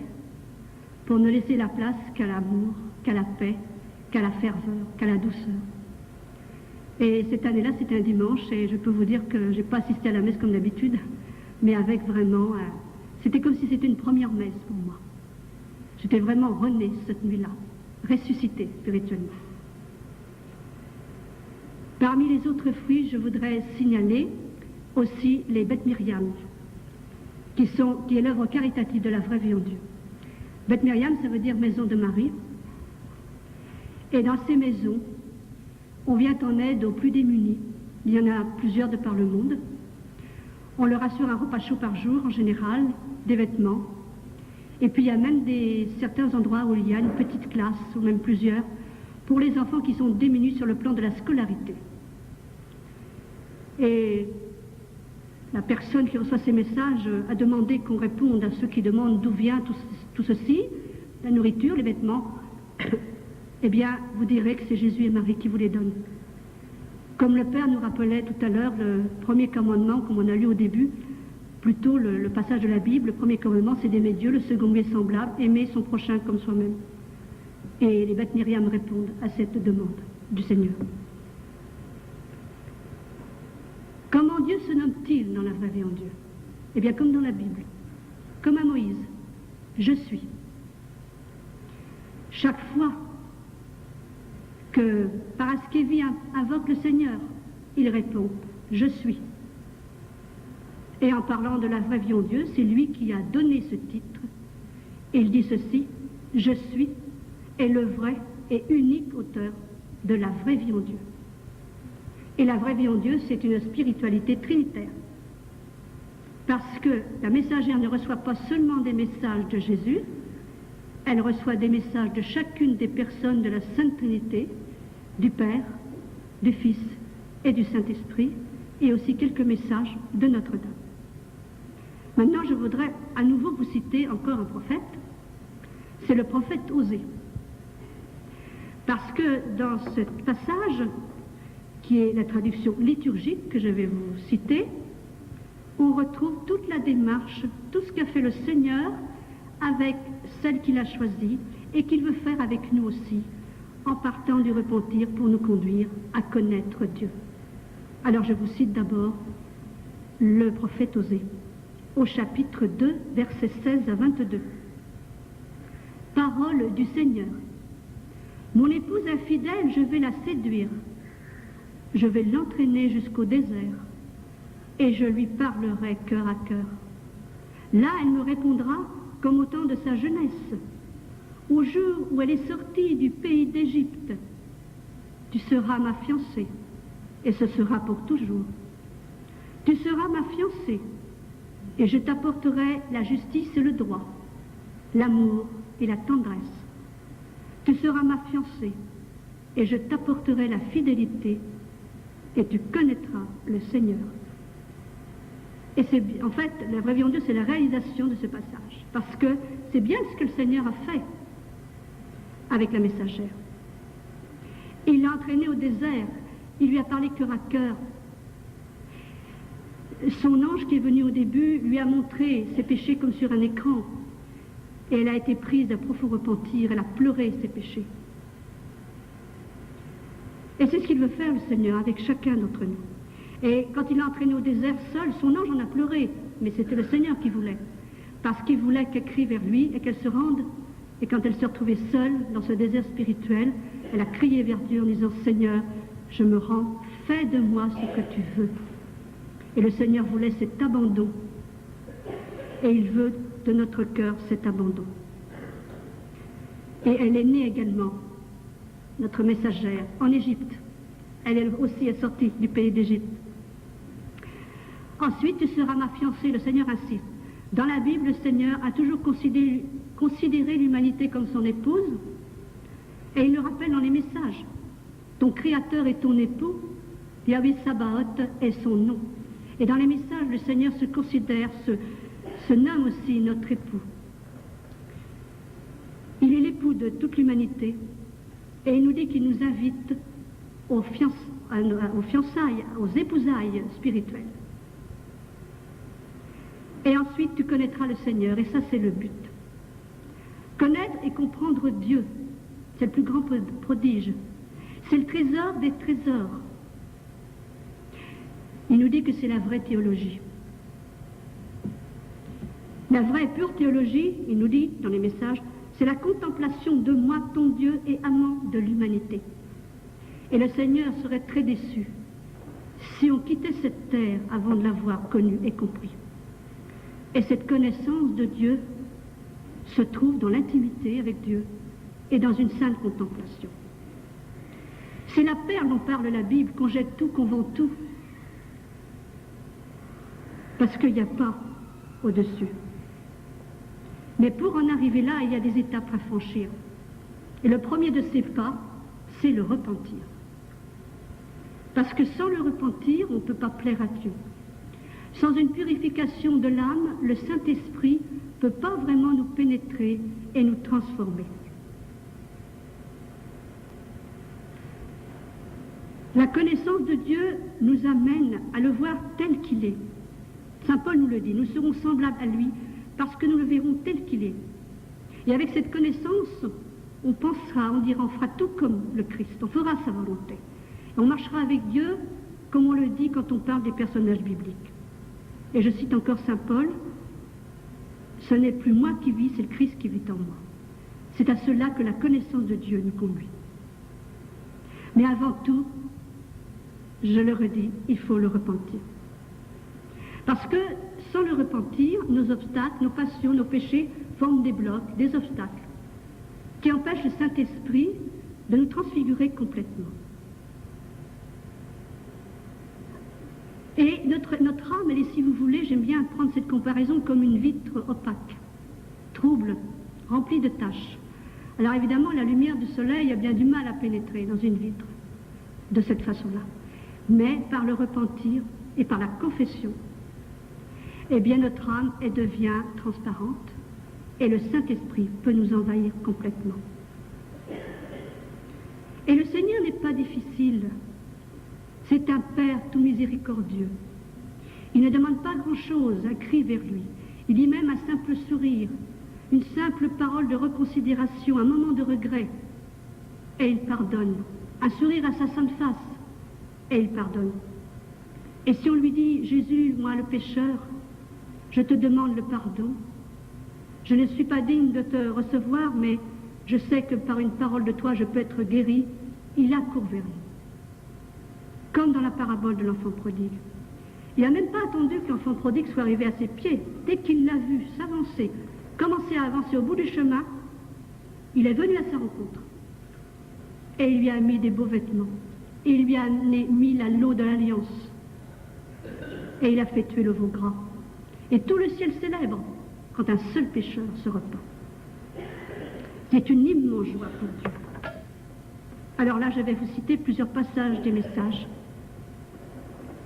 pour ne laisser la place qu'à l'amour, qu'à la paix, qu'à la ferveur, qu'à la douceur. Et cette année-là, c'était un dimanche, et je peux vous dire que je n'ai pas assisté à la messe comme d'habitude, mais avec vraiment... c'était comme si c'était une première messe pour moi. J'étais vraiment renée cette nuit-là, ressuscitée spirituellement. Parmi les autres fruits, je voudrais signaler aussi les Beth Miriam, qui est l'œuvre caritative de la vraie vie en Dieu. Beth Miriam, ça veut dire maison de Marie. Et dans ces maisons, on vient en aide aux plus démunis. Il y en a plusieurs de par le monde. On leur assure un repas chaud par jour, en général, des vêtements. Et puis il y a même certains endroits où il y a une petite classe, ou même plusieurs, pour les enfants qui sont démunis sur le plan de la scolarité. Et la personne qui reçoit ces messages a demandé qu'on réponde à ceux qui demandent d'où vient tout ceci, la nourriture, les vêtements. Eh bien, vous direz que c'est Jésus et Marie qui vous les donnent. Comme le Père nous rappelait tout à l'heure, le premier commandement, comme on a lu au début, plutôt le passage de la Bible, le premier commandement, c'est d'aimer Dieu, le second est semblable, aimer son prochain comme soi-même. Et les Beth Miriam répondent à cette demande du Seigneur. Comment Dieu se nomme-t-il dans la vraie vie en Dieu? Eh bien, comme dans la Bible, comme à Moïse, je suis. Chaque fois que Paraskevi invoque le Seigneur, il répond « Je suis ». Et en parlant de la vraie vie en Dieu, c'est lui qui a donné ce titre. Et il dit ceci « Je suis est le vrai et unique auteur de la vraie vie en Dieu ». Et la vraie vie en Dieu, c'est une spiritualité trinitaire. Parce que la messagère ne reçoit pas seulement des messages de Jésus, elle reçoit des messages de chacune des personnes de la Sainte Trinité, du Père, du Fils et du Saint-Esprit, et aussi quelques messages de Notre-Dame. Maintenant, je voudrais à nouveau vous citer encore un prophète, c'est le prophète Osée. Parce que dans ce passage, qui est la traduction liturgique que je vais vous citer, on retrouve toute la démarche, tout ce qu'a fait le Seigneur avec celle qu'il a choisie et qu'il veut faire avec nous aussi, en partant du repentir pour nous conduire à connaître Dieu. Alors je vous cite d'abord le prophète Osée, au chapitre 2, versets 16 à 22. Parole du Seigneur. Mon épouse infidèle, je vais la séduire. Je vais l'entraîner jusqu'au désert et je lui parlerai cœur à cœur. Là, elle me répondra comme au temps de sa jeunesse, au jour où elle est sortie du pays d'Égypte. Tu seras ma fiancée, et ce sera pour toujours. Tu seras ma fiancée, et je t'apporterai la justice et le droit, l'amour et la tendresse. Tu seras ma fiancée, et je t'apporterai la fidélité, et tu connaîtras le Seigneur. Et c'est, en fait, la vraie vie en Dieu, c'est la réalisation de ce passage. Parce que c'est bien ce que le Seigneur a fait avec la messagère. Il l'a entraînée au désert. Il lui a parlé cœur à cœur. Son ange qui est venu au début lui a montré ses péchés comme sur un écran. Et elle a été prise d'un profond repentir. Elle a pleuré ses péchés. Et c'est ce qu'il veut faire, le Seigneur, avec chacun d'entre nous. Et quand il l'a entraîné au désert seul, son ange en a pleuré. Mais c'était le Seigneur qui voulait. Parce qu'il voulait qu'elle crie vers lui et qu'elle se rende. Et quand elle se retrouvait seule dans ce désert spirituel, elle a crié vers Dieu en disant « Seigneur, je me rends, fais de moi ce que tu veux. » Et le Seigneur voulait cet abandon. Et il veut de notre cœur cet abandon. Et elle est née également, notre messagère, en Égypte. Elle aussi est sortie du pays d'Égypte. Ensuite, tu seras ma fiancée, le Seigneur ainsi. Dans la Bible, le Seigneur a toujours considéré l'humanité comme son épouse, et il le rappelle dans les messages. Ton Créateur est ton époux, Yahweh Sabaoth est son nom. Et dans les messages, le Seigneur se considère, se nomme aussi notre époux. Il est l'époux de toute l'humanité, et il nous dit qu'il nous invite aux fiançailles, aux épousailles spirituelles. Et ensuite, tu connaîtras le Seigneur, et ça, c'est le but. Connaître et comprendre Dieu, c'est le plus grand prodige. C'est le trésor des trésors. Il nous dit que c'est la vraie théologie. La vraie pure théologie, il nous dit dans les messages, c'est la contemplation de moi, ton Dieu et amant de l'humanité. Et le Seigneur serait très déçu si on quittait cette terre avant de l'avoir connue et compris. Et cette connaissance de Dieu se trouve dans l'intimité avec Dieu et dans une sainte contemplation. C'est la perle dont parle la Bible, qu'on jette tout, qu'on vend tout. Parce qu'il n'y a pas au-dessus. Mais pour en arriver là, il y a des étapes à franchir. Et le premier de ces pas, c'est le repentir. Parce que sans le repentir, on ne peut pas plaire à Dieu. Sans une purification de l'âme, le Saint-Esprit ne peut pas vraiment nous pénétrer et nous transformer. La connaissance de Dieu nous amène à le voir tel qu'il est. Saint Paul nous le dit, nous serons semblables à lui parce que nous le verrons tel qu'il est. Et avec cette connaissance, on pensera, on dira, on fera tout comme le Christ, on fera sa volonté. Et on marchera avec Dieu comme on le dit quand on parle des personnages bibliques. Et je cite encore Saint Paul, « Ce n'est plus moi qui vis, c'est le Christ qui vit en moi. » C'est à cela que la connaissance de Dieu nous conduit. Mais avant tout, je le redis, il faut le repentir. Parce que sans le repentir, nos obstacles, nos passions, nos péchés forment des blocs, des obstacles, qui empêchent le Saint-Esprit de nous transfigurer complètement. Et notre âme, elle est, si vous voulez, j'aime bien prendre cette comparaison comme une vitre opaque, trouble, remplie de taches. Alors évidemment, la lumière du soleil a bien du mal à pénétrer dans une vitre de cette façon-là. Mais par le repentir et par la confession, eh bien notre âme, elle devient transparente et le Saint-Esprit peut nous envahir complètement. Et le Seigneur n'est pas difficile. C'est un Père tout miséricordieux. Il ne demande pas grand-chose, un cri vers lui. Il dit même un simple sourire, une simple parole de reconsidération, un moment de regret. Et il pardonne. Un sourire à sa sainte face. Et il pardonne. Et si on lui dit, Jésus, moi le pécheur, je te demande le pardon. Je ne suis pas digne de te recevoir, mais je sais que par une parole de toi, je peux être guéri. Il accourt vers nous. Comme dans la parabole de l'enfant prodigue. Il n'a même pas attendu que l'enfant prodigue soit arrivé à ses pieds. Dès qu'il l'a vu s'avancer, commencer à avancer au bout du chemin, il est venu à sa rencontre. Et il lui a mis des beaux vêtements. Et il lui a mis l'eau de l'alliance. Et il a fait tuer le veau gras. Et tout le ciel célèbre quand un seul pécheur se repent. C'est une immense joie pour Dieu. Alors là, je vais vous citer plusieurs passages des messages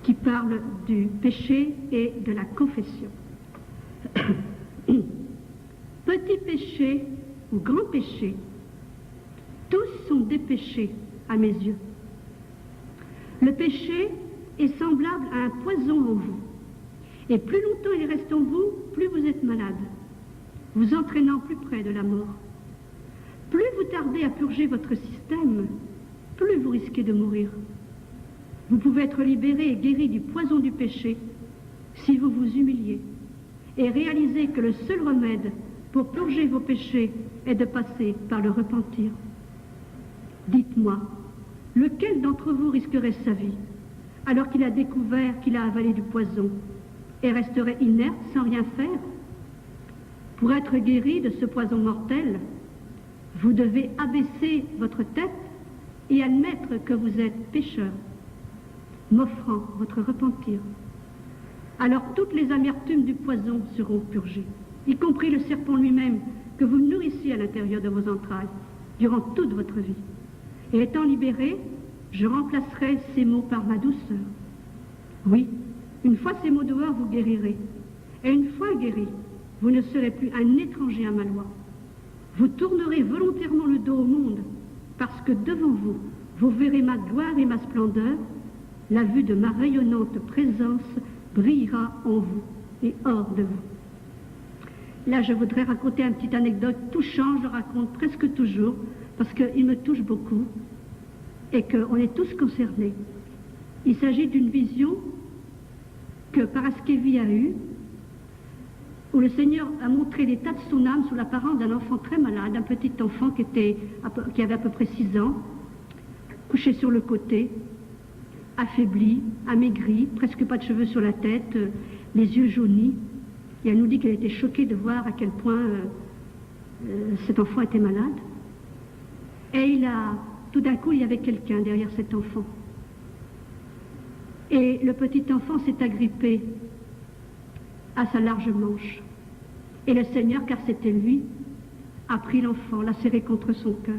qui parlent du péché et de la confession. Petit péché ou grand péché, tous sont des péchés à mes yeux. Le péché est semblable à un poison en vous. Et plus longtemps il reste en vous, plus vous êtes malade, vous entraînant plus près de la mort. Plus vous tardez à purger votre système, plus vous risquez de mourir. Vous pouvez être libéré et guéri du poison du péché si vous vous humiliez et réalisez que le seul remède pour purger vos péchés est de passer par le repentir. Dites-moi, lequel d'entre vous risquerait sa vie alors qu'il a découvert qu'il a avalé du poison et resterait inerte sans rien faire? Pour être guéri de ce poison mortel, vous devez abaisser votre tête et admettre que vous êtes pécheur, m'offrant votre repentir. Alors toutes les amertumes du poison seront purgées, y compris le serpent lui-même que vous nourrissiez à l'intérieur de vos entrailles durant toute votre vie. Et étant libéré, je remplacerai ces mots par ma douceur. Oui, une fois ces mots dehors, vous guérirez. Et une fois guéri, vous ne serez plus un étranger à ma loi. Vous tournerez volontairement le dos au monde, parce que devant vous, vous verrez ma gloire et ma splendeur. La vue de ma rayonnante présence brillera en vous et hors de vous. Là, je voudrais raconter une petite anecdote touchante, je raconte presque toujours, parce qu'il me touche beaucoup, et qu'on est tous concernés. Il s'agit d'une vision que Paraskevi a eue, où le Seigneur a montré l'état de son âme sous l'apparence d'un enfant très malade, un petit enfant qui avait à peu près 6 ans, couché sur le côté, affaibli, amaigri, presque pas de cheveux sur la tête, les yeux jaunis. Et elle nous dit qu'elle était choquée de voir à quel point cet enfant était malade. Et tout d'un coup, il y avait quelqu'un derrière cet enfant. Et le petit enfant s'est agrippé à sa large manche. Et le Seigneur, car c'était lui, a pris l'enfant, l'a serré contre son cœur.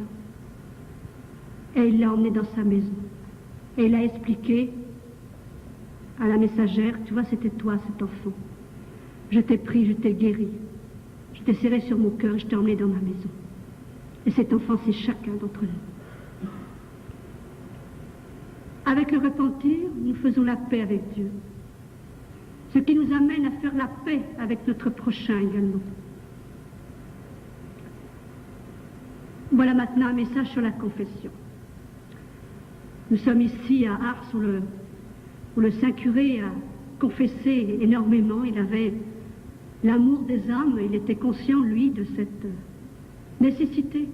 Et il l'a emmené dans sa maison. Et il a expliqué à la messagère, tu vois, c'était toi cet enfant. Je t'ai pris, je t'ai guéri. Je t'ai serré sur mon cœur, je t'ai emmené dans ma maison. Et cet enfant, c'est chacun d'entre nous. Avec le repentir, nous faisons la paix avec Dieu. Ce qui nous amène à faire la paix avec notre prochain également. Voilà maintenant un message sur la confession. Nous sommes ici à Ars où le Saint-Curé a confessé énormément. Il avait l'amour des âmes, il était conscient, lui, de cette nécessité.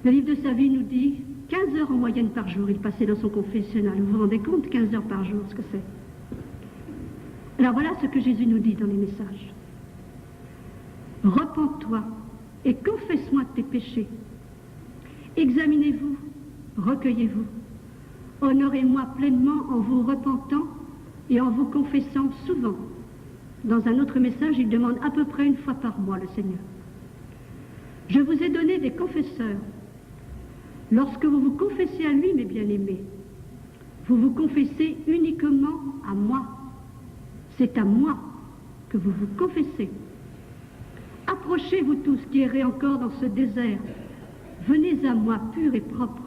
Le livre de sa vie nous dit 15 heures en moyenne par jour, il passait dans son confessionnal. Vous vous rendez compte, 15 heures par jour, ce que c'est? Alors voilà ce que Jésus nous dit dans les messages. Repens-toi et confesse-moi tes péchés. Examinez-vous, recueillez-vous. Honorez-moi pleinement en vous repentant et en vous confessant souvent. Dans un autre message, il demande à peu près une fois par mois, le Seigneur. Je vous ai donné des confesseurs. Lorsque vous vous confessez à lui, mes bien-aimés, vous vous confessez uniquement à moi. C'est à moi que vous vous confessez. Approchez-vous tous qui errez encore dans ce désert. Venez à moi, purs et propres.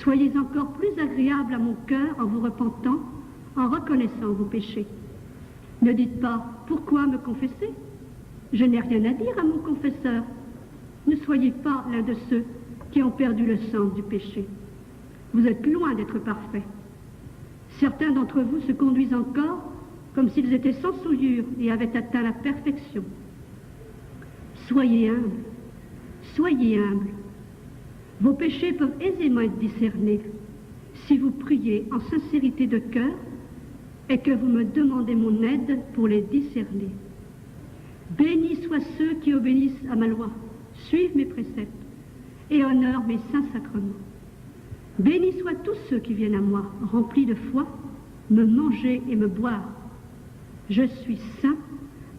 Soyez encore plus agréables à mon cœur en vous repentant, en reconnaissant vos péchés. Ne dites pas, pourquoi me confesser? Je n'ai rien à dire à mon confesseur. Ne soyez pas l'un de ceux qui ont perdu le sens du péché. Vous êtes loin d'être parfaits. Certains d'entre vous se conduisent encore comme s'ils étaient sans souillure et avaient atteint la perfection. Soyez humbles, soyez humbles. Vos péchés peuvent aisément être discernés si vous priez en sincérité de cœur et que vous me demandez mon aide pour les discerner. Bénis soient ceux qui obéissent à ma loi, suivent mes préceptes et honorent mes saints sacrements. Bénis soient tous ceux qui viennent à moi, remplis de foi, me manger et me boire. Je suis saint,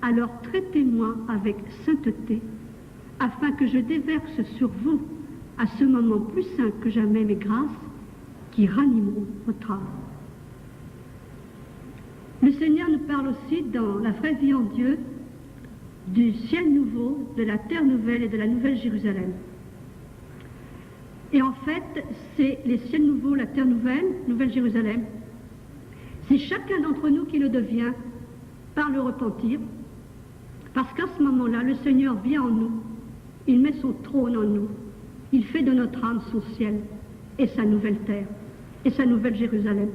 alors traitez-moi avec sainteté, afin que je déverse sur vous, à ce moment plus saint que jamais, mes grâces qui ranimeront votre âme. Le Seigneur nous parle aussi dans la vraie vie en Dieu du ciel nouveau, de la terre nouvelle et de la nouvelle Jérusalem. Et en fait, c'est les ciels nouveaux, la terre nouvelle, nouvelle Jérusalem. C'est chacun d'entre nous qui le devient par le repentir, parce qu'à ce moment-là, le Seigneur vient en nous, il met son trône en nous, il fait de notre âme son ciel et sa nouvelle terre et sa nouvelle Jérusalem.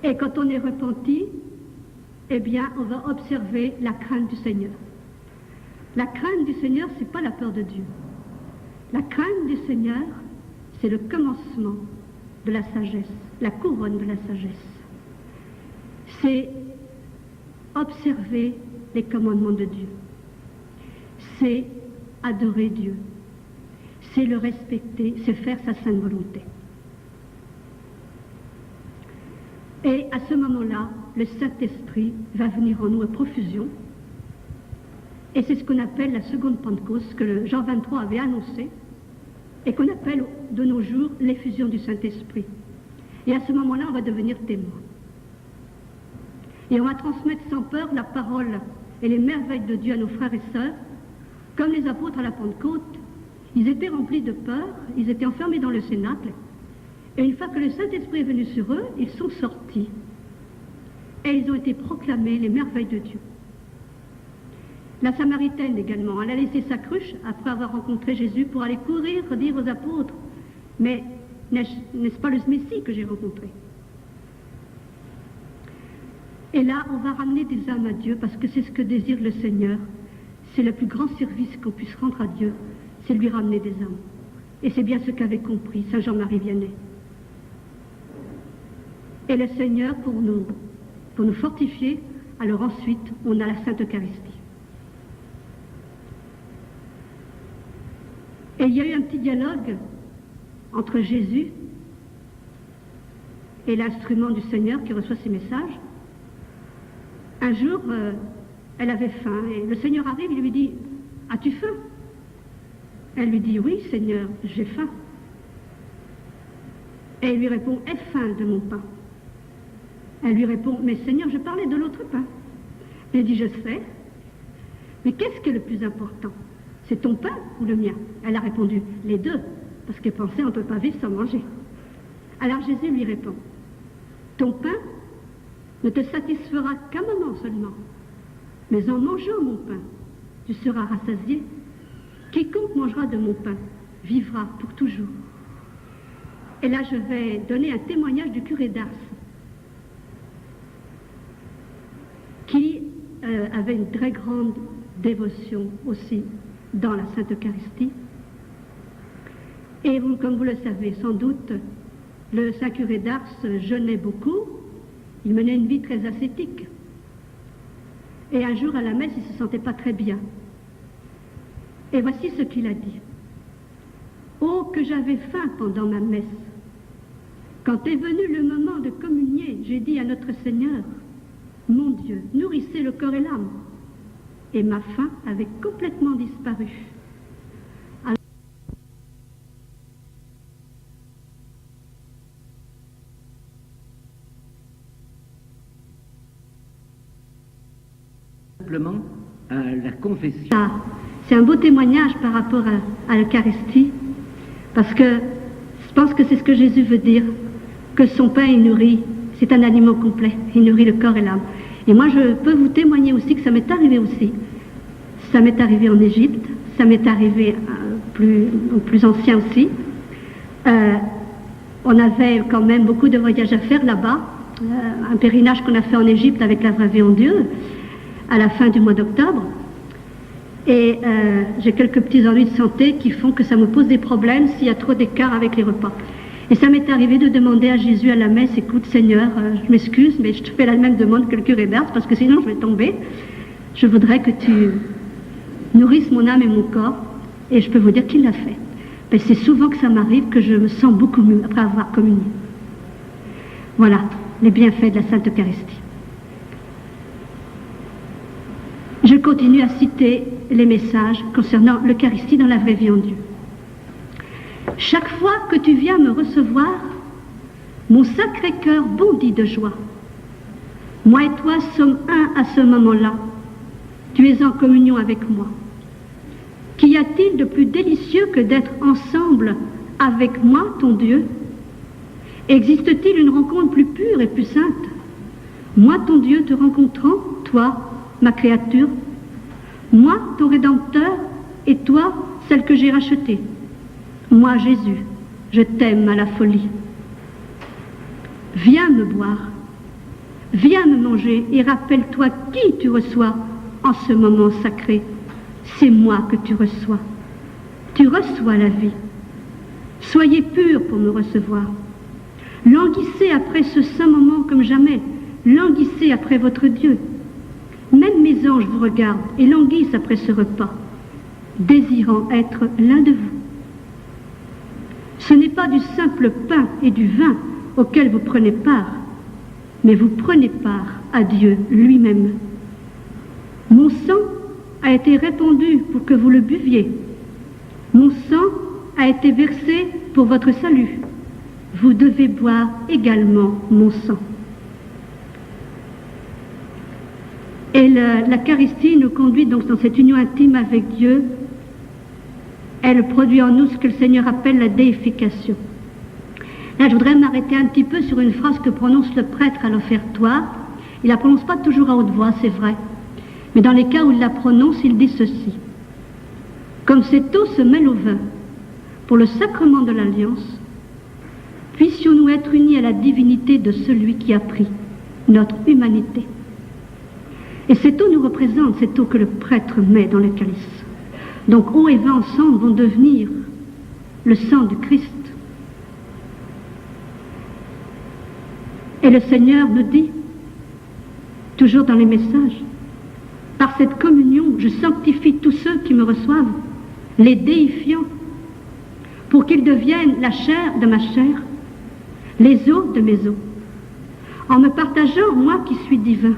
Et quand on est repenti, eh bien, on va observer la crainte du Seigneur. La crainte du Seigneur, ce n'est pas la peur de Dieu. La crainte du Seigneur, c'est le commencement de la sagesse, la couronne de la sagesse. C'est observer les commandements de Dieu. C'est adorer Dieu. C'est le respecter, c'est faire sa sainte volonté. Et à ce moment-là, le Saint-Esprit va venir en nous à profusion. Et c'est ce qu'on appelle la seconde Pentecôte, que Jean 23 avait annoncé, et qu'on appelle de nos jours l'effusion du Saint-Esprit. Et à ce moment-là, on va devenir témoin. Et on va transmettre sans peur la parole et les merveilles de Dieu à nos frères et sœurs, comme les apôtres à la Pentecôte. Ils étaient remplis de peur, ils étaient enfermés dans le cénacle, et une fois que le Saint-Esprit est venu sur eux, ils sont sortis, et ils ont été proclamés les merveilles de Dieu. La Samaritaine également, elle a laissé sa cruche après avoir rencontré Jésus pour aller courir, dire aux apôtres, mais n'est-ce pas le Messie que j'ai rencontré? Et là, on va ramener des âmes à Dieu, parce que c'est ce que désire le Seigneur. C'est le plus grand service qu'on puisse rendre à Dieu, c'est lui ramener des âmes. Et c'est bien ce qu'avait compris Saint Jean-Marie Vianney. Et le Seigneur, pour nous fortifier, alors ensuite, on a la Sainte Eucharistie. Et il y a eu un petit dialogue entre Jésus et l'instrument du Seigneur qui reçoit ses messages. Un jour, elle avait faim, et le Seigneur arrive, il lui dit « As-tu faim ?» Elle lui dit « Oui, Seigneur, j'ai faim. » Et il lui répond, « Aie faim de mon pain. » Elle lui répond, « Mais Seigneur, je parlais de l'autre pain. » Il dit, « Je sais. Mais qu'est-ce qui est le plus important? C'est ton pain ou le mien? » Elle a répondu, « Les deux. » Parce qu'elle pensait, on ne peut pas vivre sans manger. Alors Jésus lui répond, « Ton pain ne te satisfera qu'un moment seulement. Mais en mangeant mon pain, tu seras rassasié. Quiconque mangera de mon pain vivra pour toujours. » Et là, je vais donner un témoignage du curé d'Ars, qui avait une très grande dévotion aussi dans la Sainte Eucharistie. Et vous, comme vous le savez sans doute, le saint curé d'Ars jeûnait beaucoup, il menait une vie très ascétique. Et un jour à la messe, il ne se sentait pas très bien. Et voici ce qu'il a dit. « Oh, que j'avais faim pendant ma messe. Quand est venu le moment de communier, j'ai dit à notre Seigneur, « Mon Dieu, nourrissez le corps et l'âme. » Et ma faim avait complètement disparu. Alors, simplement à la confession. C'est un beau témoignage par rapport à l'Eucharistie, parce que je pense que c'est ce que Jésus veut dire, que son pain il nourrit, c'est un aliment complet, il nourrit le corps et l'âme. Et moi je peux vous témoigner aussi que ça m'est arrivé aussi. Ça m'est arrivé en Égypte, ça m'est arrivé plus ancien aussi. On avait quand même beaucoup de voyages à faire là-bas, un pèlerinage qu'on a fait en Égypte avec la vraie vie en Dieu, à la fin du mois d'octobre. Et j'ai quelques petits ennuis de santé qui font que ça me pose des problèmes s'il y a trop d'écart avec les repas. Et ça m'est arrivé de demander à Jésus à la messe, « Écoute Seigneur, je m'excuse, mais je te fais la même demande que le curé d'Ars, parce que sinon je vais tomber. Je voudrais que tu nourrisses mon âme et mon corps. » Et je peux vous dire qu'il l'a fait. Mais c'est souvent que ça m'arrive que je me sens beaucoup mieux après avoir communié. Voilà, les bienfaits de la Sainte Eucharistie. Je continue à citer les messages concernant l'Eucharistie dans la vraie vie en Dieu. Chaque fois que tu viens me recevoir, mon sacré cœur bondit de joie. Moi et toi sommes un à ce moment-là. Tu es en communion avec moi. Qu'y a-t-il de plus délicieux que d'être ensemble avec moi, ton Dieu? Existe-t-il une rencontre plus pure et plus sainte? Moi, ton Dieu, te rencontrant, toi, ma créature, moi, ton Rédempteur, et toi, celle que j'ai rachetée. Moi, Jésus, je t'aime à la folie. Viens me boire, viens me manger, et rappelle-toi qui tu reçois en ce moment sacré. C'est moi que tu reçois. Tu reçois la vie. Soyez purs pour me recevoir. Languissez après ce saint moment comme jamais. Languissez après votre Dieu. Même mes anges vous regardent et languissent après ce repas, désirant être l'un de vous. Ce n'est pas du simple pain et du vin auquel vous prenez part, mais vous prenez part à Dieu lui-même. Mon sang a été répandu pour que vous le buviez. Mon sang a été versé pour votre salut. Vous devez boire également mon sang. Et l'Eucharistie nous conduit donc dans cette union intime avec Dieu. Elle produit en nous ce que le Seigneur appelle la déification. Là, je voudrais m'arrêter un petit peu sur une phrase que prononce le prêtre à l'offertoire. Il ne la prononce pas toujours à haute voix, c'est vrai. Mais dans les cas où il la prononce, il dit ceci. Comme cette eau se mêle au vin pour le sacrement de l'Alliance, puissions-nous être unis à la divinité de celui qui a pris notre humanité. Et cette eau nous représente, cette eau que le prêtre met dans le calice. Donc eau et vin ensemble vont devenir le sang du Christ. Et le Seigneur nous dit, toujours dans les messages, par cette communion, je sanctifie tous ceux qui me reçoivent, les déifiant, pour qu'ils deviennent la chair de ma chair, les os de mes os. En me partageant, moi qui suis divin,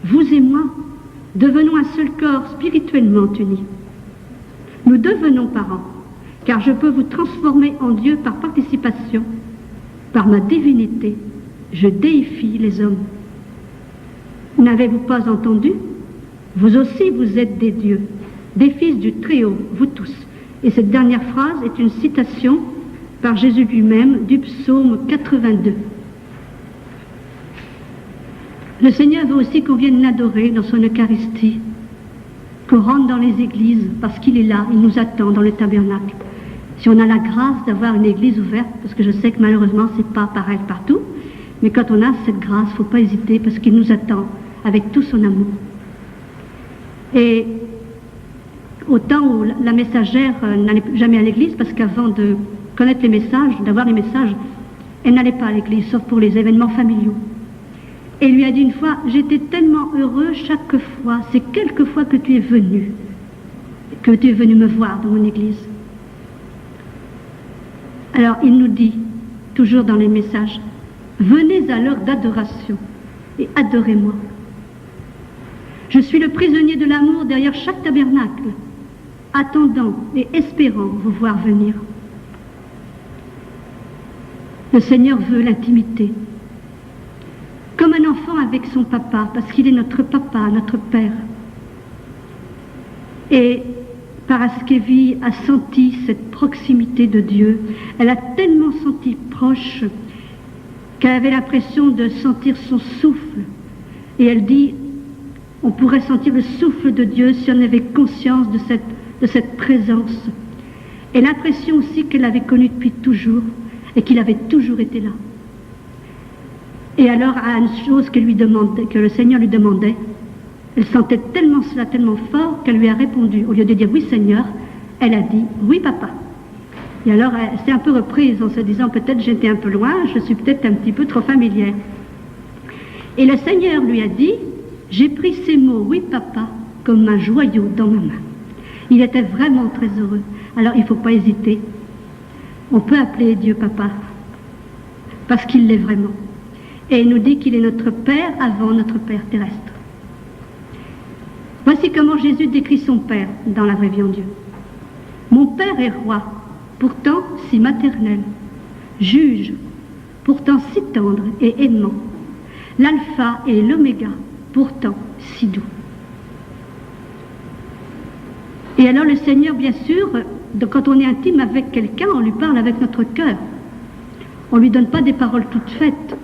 vous et moi, devenons un seul corps spirituellement unis. Nous devenons parents, car je peux vous transformer en Dieu par participation, Par ma divinité, je déifie les hommes. N'avez-vous pas entendu? Vous aussi, vous êtes des dieux, des fils du Très-Haut, vous tous. Et cette dernière phrase est une citation par Jésus lui-même du psaume 82. Le Seigneur veut aussi qu'on vienne l'adorer dans son Eucharistie, qu'on rentre dans les églises, parce qu'il est là, il nous attend dans le tabernacle. Si on a la grâce d'avoir une église ouverte, parce que je sais que malheureusement c'est pas pareil partout, mais quand on a cette grâce, il ne faut pas hésiter, parce qu'il nous attend avec tout son amour. Et au temps où la messagère n'allait jamais à l'église, parce qu'avant de connaître les messages, d'avoir les messages, elle n'allait pas à l'église, sauf pour les événements familiaux. Et il lui a dit une fois, j'étais tellement heureux chaque fois, c'est quelques fois que tu es venu me voir dans mon église. Alors il nous dit, toujours dans les messages, venez à l'heure d'adoration et adorez-moi. Je suis le prisonnier de l'amour derrière chaque tabernacle, attendant et espérant vous voir venir. Le Seigneur veut l'intimité, comme un enfant avec son papa, parce qu'il est notre papa, notre père. Et Paraskevi a senti cette proximité de Dieu. Elle a tellement senti proche qu'elle avait l'impression de sentir son souffle. Et elle dit, on pourrait sentir le souffle de Dieu si on avait conscience de cette présence. Et l'impression aussi qu'elle avait connue depuis toujours et qu'il avait toujours été là. Et alors, à une chose que le Seigneur lui demandait, elle sentait tellement cela, tellement fort, qu'elle lui a répondu. Au lieu de dire « Oui, Seigneur », elle a dit « Oui, papa ». Et alors, elle s'est un peu reprise en se disant « Peut-être j'étais un peu loin, je suis peut-être un petit peu trop familière ». Et le Seigneur lui a dit « J'ai pris ces mots « Oui, papa » comme un joyau dans ma main ». Il était vraiment très heureux. Alors, il ne faut pas hésiter. On peut appeler Dieu papa, parce qu'il l'est vraiment. Et il nous dit qu'il est notre Père avant notre Père terrestre. Voici comment Jésus décrit son Père dans la vraie vie en Dieu. Mon Père est roi, pourtant si maternel, juge, pourtant si tendre et aimant, l'alpha et l'oméga, pourtant si doux. Et alors le Seigneur, bien sûr, quand on est intime avec quelqu'un, on lui parle avec notre cœur. On ne lui donne pas des paroles toutes faites.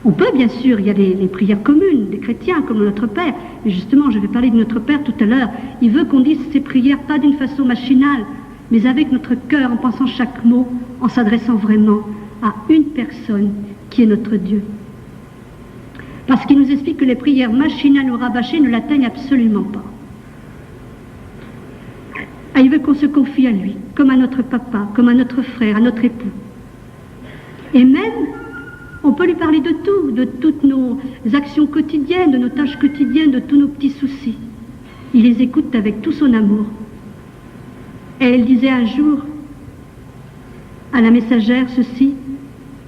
On peut, bien sûr, il y a les prières communes des chrétiens, comme notre Père. Et justement, je vais parler de notre Père tout à l'heure. Il veut qu'on dise ces prières pas d'une façon machinale, mais avec notre cœur, en pensant chaque mot, en s'adressant vraiment à une personne qui est notre Dieu. Parce qu'il nous explique que les prières machinales ou rabâchées ne l'atteignent absolument pas. Et il veut qu'on se confie à lui, comme à notre papa, comme à notre frère, à notre époux. Et même, on peut lui parler de tout, de toutes nos actions quotidiennes, de nos tâches quotidiennes, de tous nos petits soucis. Il les écoute avec tout son amour. Et elle disait un jour à la messagère ceci,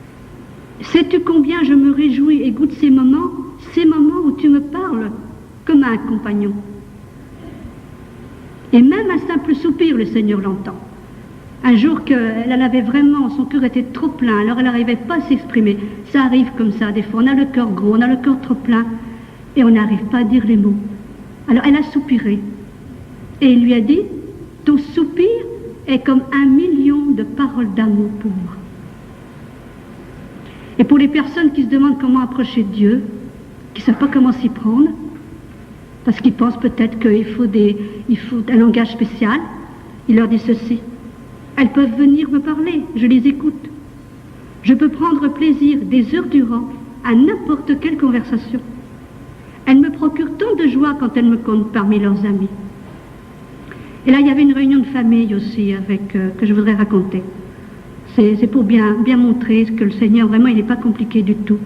« Sais-tu combien je me réjouis et goûte ces moments où tu me parles comme à un compagnon. » Et même un simple soupir, le Seigneur l'entend. Un jour qu'elle avait vraiment, son cœur était trop plein, alors elle n'arrivait pas à s'exprimer. Ça arrive comme ça, des fois on a le cœur gros, on a le cœur trop plein, et on n'arrive pas à dire les mots. Alors elle a soupiré, et il lui a dit, ton soupir est comme 1 million de paroles d'amour pour moi. Et pour les personnes qui se demandent comment approcher Dieu, qui ne savent pas comment s'y prendre, parce qu'ils pensent peut-être qu'il faut un langage spécial, il leur dit ceci. Elles peuvent venir me parler, je les écoute. Je peux prendre plaisir des heures durant à n'importe quelle conversation. Elles me procurent tant de joie quand elles me comptent parmi leurs amis. Et là, il y avait une réunion de famille aussi que je voudrais raconter. C'est pour bien montrer que le Seigneur, vraiment, il n'est pas compliqué du tout.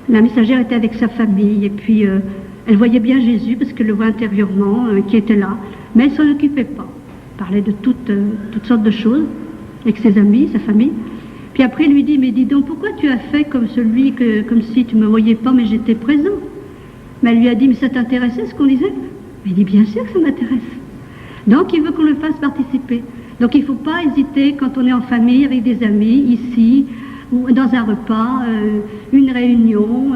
La messagère était avec sa famille et puis elle voyait bien Jésus parce qu'elle le voit intérieurement, qui était là, mais elle ne s'en occupait pas. Elle parlait de toutes sortes de choses avec ses amis, sa famille. Puis après, il lui dit, mais dis donc, pourquoi tu as fait comme si tu ne me voyais pas, mais j'étais présent? Mais elle lui a dit, mais ça t'intéressait ce qu'on disait? Il dit, bien sûr que ça m'intéresse. Donc, il veut qu'on le fasse participer. Donc, il ne faut pas hésiter, quand on est en famille, avec des amis, ici, ou dans un repas, une réunion,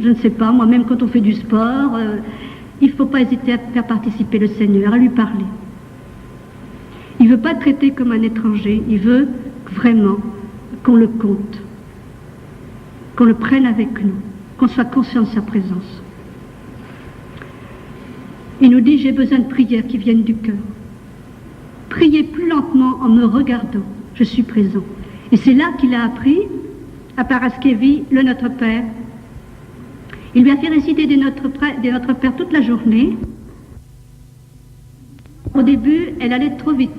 je ne sais pas, moi-même quand on fait du sport, il ne faut pas hésiter à faire participer le Seigneur, à lui parler. Il ne veut pas traiter comme un étranger, il veut vraiment qu'on le compte, qu'on le prenne avec nous, qu'on soit conscient de sa présence. Il nous dit, j'ai besoin de prières qui viennent du cœur. Priez plus lentement en me regardant, je suis présent. Et c'est là qu'il a appris à Paraskevi le Notre Père. Il lui a fait réciter des Notre Père toute la journée. Au début, elle allait trop vite.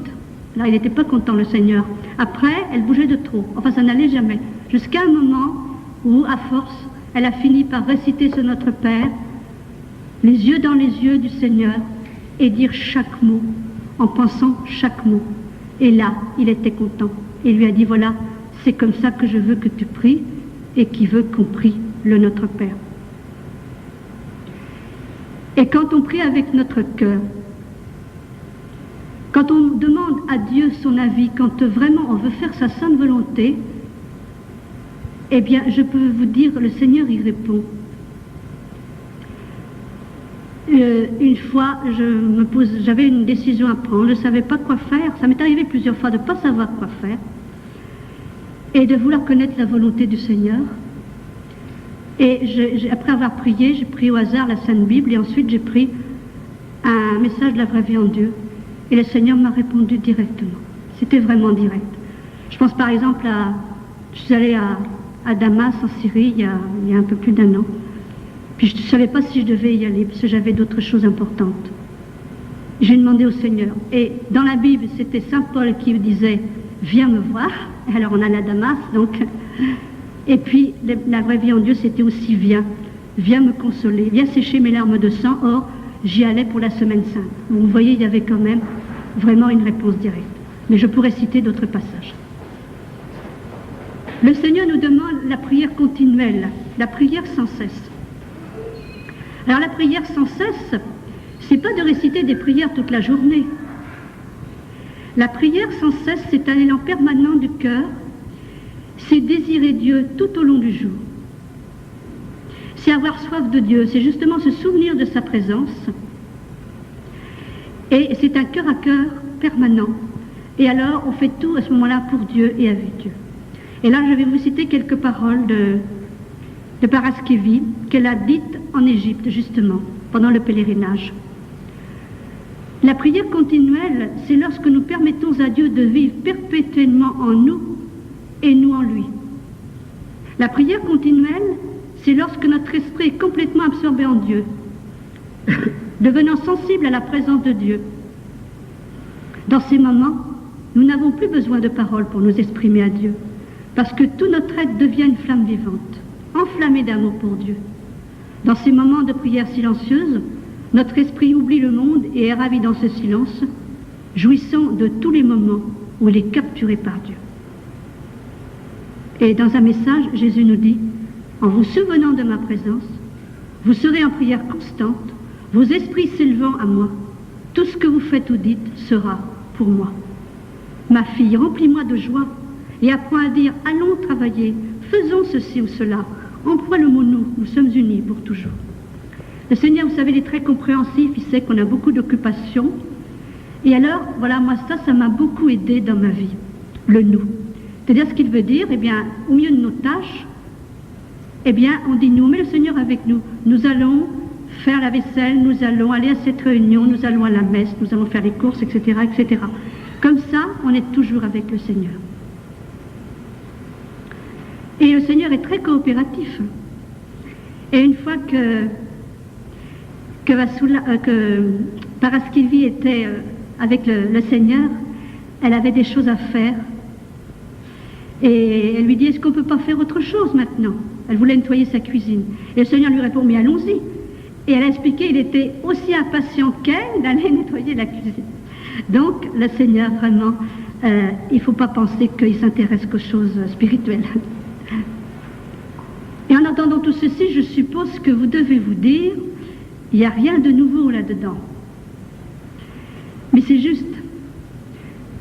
Alors il n'était pas content, le Seigneur. Après, elle bougeait de trop. Enfin, ça n'allait jamais. Jusqu'à un moment où, à force, elle a fini par réciter ce Notre Père, les yeux dans les yeux du Seigneur, et dire chaque mot, en pensant chaque mot. Et là, il était content. Il lui a dit, voilà, c'est comme ça que je veux que tu pries, et qui veut qu'on prie le Notre Père. Et quand on prie avec notre cœur, quand on demande à Dieu son avis, quand vraiment on veut faire sa sainte volonté, eh bien, je peux vous dire, le Seigneur y répond. Une fois, j'avais une décision à prendre, je ne savais pas quoi faire. Ça m'est arrivé plusieurs fois de ne pas savoir quoi faire et de vouloir connaître la volonté du Seigneur. Et après avoir prié, j'ai pris au hasard la Sainte Bible et ensuite j'ai pris un message de la vraie vie en Dieu. Et le Seigneur m'a répondu directement. C'était vraiment direct. Je pense par exemple je suis allée à Damas en Syrie il y a un peu plus d'1 an. Puis je ne savais pas si je devais y aller parce que j'avais d'autres choses importantes. J'ai demandé au Seigneur. Et dans la Bible, c'était Saint Paul qui disait « Viens me voir ». Alors on allait à Damas, donc. Et puis la vraie vie en Dieu, c'était aussi « Viens me consoler, viens sécher mes larmes de sang ». Or, j'y allais pour la Semaine Sainte. Donc, vous voyez, il y avait quand même vraiment une réponse directe. Mais je pourrais citer d'autres passages. Le Seigneur nous demande la prière continuelle, la prière sans cesse. Alors la prière sans cesse, c'est pas de réciter des prières toute la journée. La prière sans cesse, c'est un élan permanent du cœur, c'est désirer Dieu tout au long du jour. C'est avoir soif de Dieu, c'est justement se souvenir de sa présence. Et c'est un cœur à cœur permanent. Et alors, on fait tout à ce moment-là pour Dieu et avec Dieu. Et là, je vais vous citer quelques paroles de Paraskevi, qu'elle a dites en Égypte, justement, pendant le pèlerinage. La prière continuelle, c'est lorsque nous permettons à Dieu de vivre perpétuellement en nous et nous en lui. La prière continuelle, c'est lorsque notre esprit est complètement absorbé en Dieu, devenant sensible à la présence de Dieu. Dans ces moments, nous n'avons plus besoin de paroles pour nous exprimer à Dieu, parce que tout notre être devient une flamme vivante, enflammée d'amour pour Dieu. Dans ces moments de prière silencieuse, notre esprit oublie le monde et est ravi dans ce silence, jouissant de tous les moments où il est capturé par Dieu. Et dans un message, Jésus nous dit, en vous souvenant de ma présence, vous serez en prière constante, vos esprits s'élevant à moi. Tout ce que vous faites ou dites sera pour moi. Ma fille, remplis-moi de joie et apprends à dire, allons travailler, faisons ceci ou cela. Emploie le mot nous sommes unis pour toujours. Le Seigneur, vous savez, il est très compréhensif, il sait qu'on a beaucoup d'occupations. Et alors, voilà, moi ça m'a beaucoup aidé dans ma vie, le nous. C'est-à-dire ce qu'il veut dire, eh bien, au milieu de nos tâches, eh bien, on dit nous, mais le Seigneur avec nous. Nous allons faire la vaisselle, nous allons aller à cette réunion, nous allons à la messe, nous allons faire les courses, etc., etc. Comme ça, on est toujours avec le Seigneur. Et le Seigneur est très coopératif. Et une fois que Paraskevi était avec le Seigneur, elle avait des choses à faire. Et elle lui dit, est-ce qu'on ne peut pas faire autre chose maintenant? Elle voulait nettoyer sa cuisine. Et le Seigneur lui répond, mais allons-y. Et elle a expliqué, il était aussi impatient qu'elle d'aller nettoyer la cuisine. Donc, le Seigneur, vraiment, il ne faut pas penser qu'il s'intéresse qu'aux choses spirituelles. Et en entendant tout ceci, je suppose que vous devez vous dire, il n'y a rien de nouveau là-dedans. Mais c'est juste,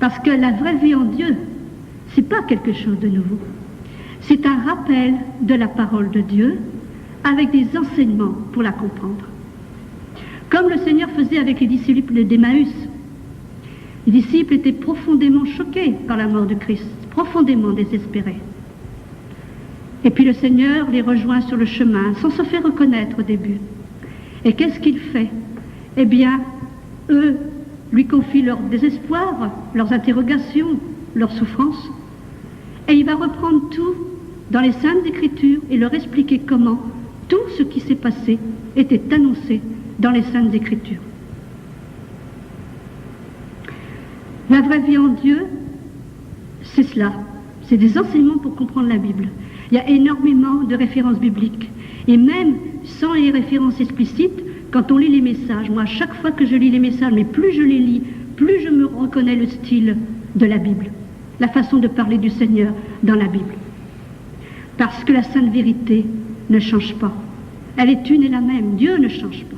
parce que la vraie vie en Dieu, c'est pas quelque chose de nouveau. C'est un rappel de la parole de Dieu avec des enseignements pour la comprendre. Comme le Seigneur faisait avec les disciples d'Emmaüs. Les disciples étaient profondément choqués par la mort de Christ, profondément désespérés. Et puis le Seigneur les rejoint sur le chemin, sans se faire reconnaître au début. Et qu'est-ce qu'il fait? Eh bien, eux lui confient leur désespoir, leurs interrogations, leurs souffrances. Et il va reprendre tout dans les Saintes Écritures et leur expliquer comment tout ce qui s'est passé était annoncé dans les Saintes Écritures. La vraie vie en Dieu, c'est cela. C'est des enseignements pour comprendre la Bible. Il y a énormément de références bibliques. Et même sans les références explicites, quand on lit les messages, moi, à chaque fois que je lis les messages, mais plus je les lis, plus je me reconnais le style de la Bible, la façon de parler du Seigneur dans la Bible. Parce que la sainte vérité ne change pas. Elle est une et la même. Dieu ne change pas.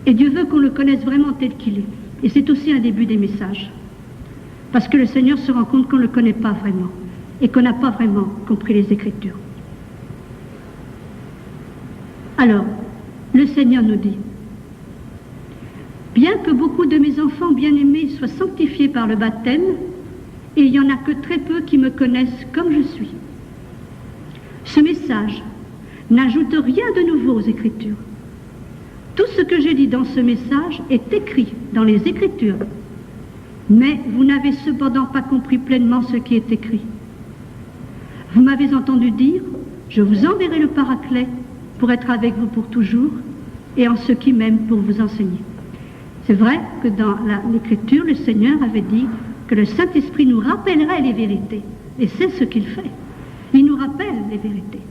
Et Dieu veut qu'on le connaisse vraiment tel qu'il est. Et c'est aussi un début des messages. Parce que le Seigneur se rend compte qu'on ne le connaît pas vraiment et qu'on n'a pas vraiment compris les Écritures. Alors, le Seigneur nous dit, bien que beaucoup de mes enfants bien-aimés soient sanctifiés par le baptême, il n'y en a que très peu qui me connaissent comme je suis. Ce message n'ajoute rien de nouveau aux Écritures. Tout ce que j'ai dit dans ce message est écrit dans les Écritures, mais vous n'avez cependant pas compris pleinement ce qui est écrit. Vous m'avez entendu dire, je vous enverrai le Paraclet pour être avec vous pour toujours, et en ce qui m'aime pour vous enseigner. C'est vrai que dans l'Écriture, le Seigneur avait dit que le Saint-Esprit nous rappellerait les vérités, et c'est ce qu'il fait. Il nous rappelle les vérités.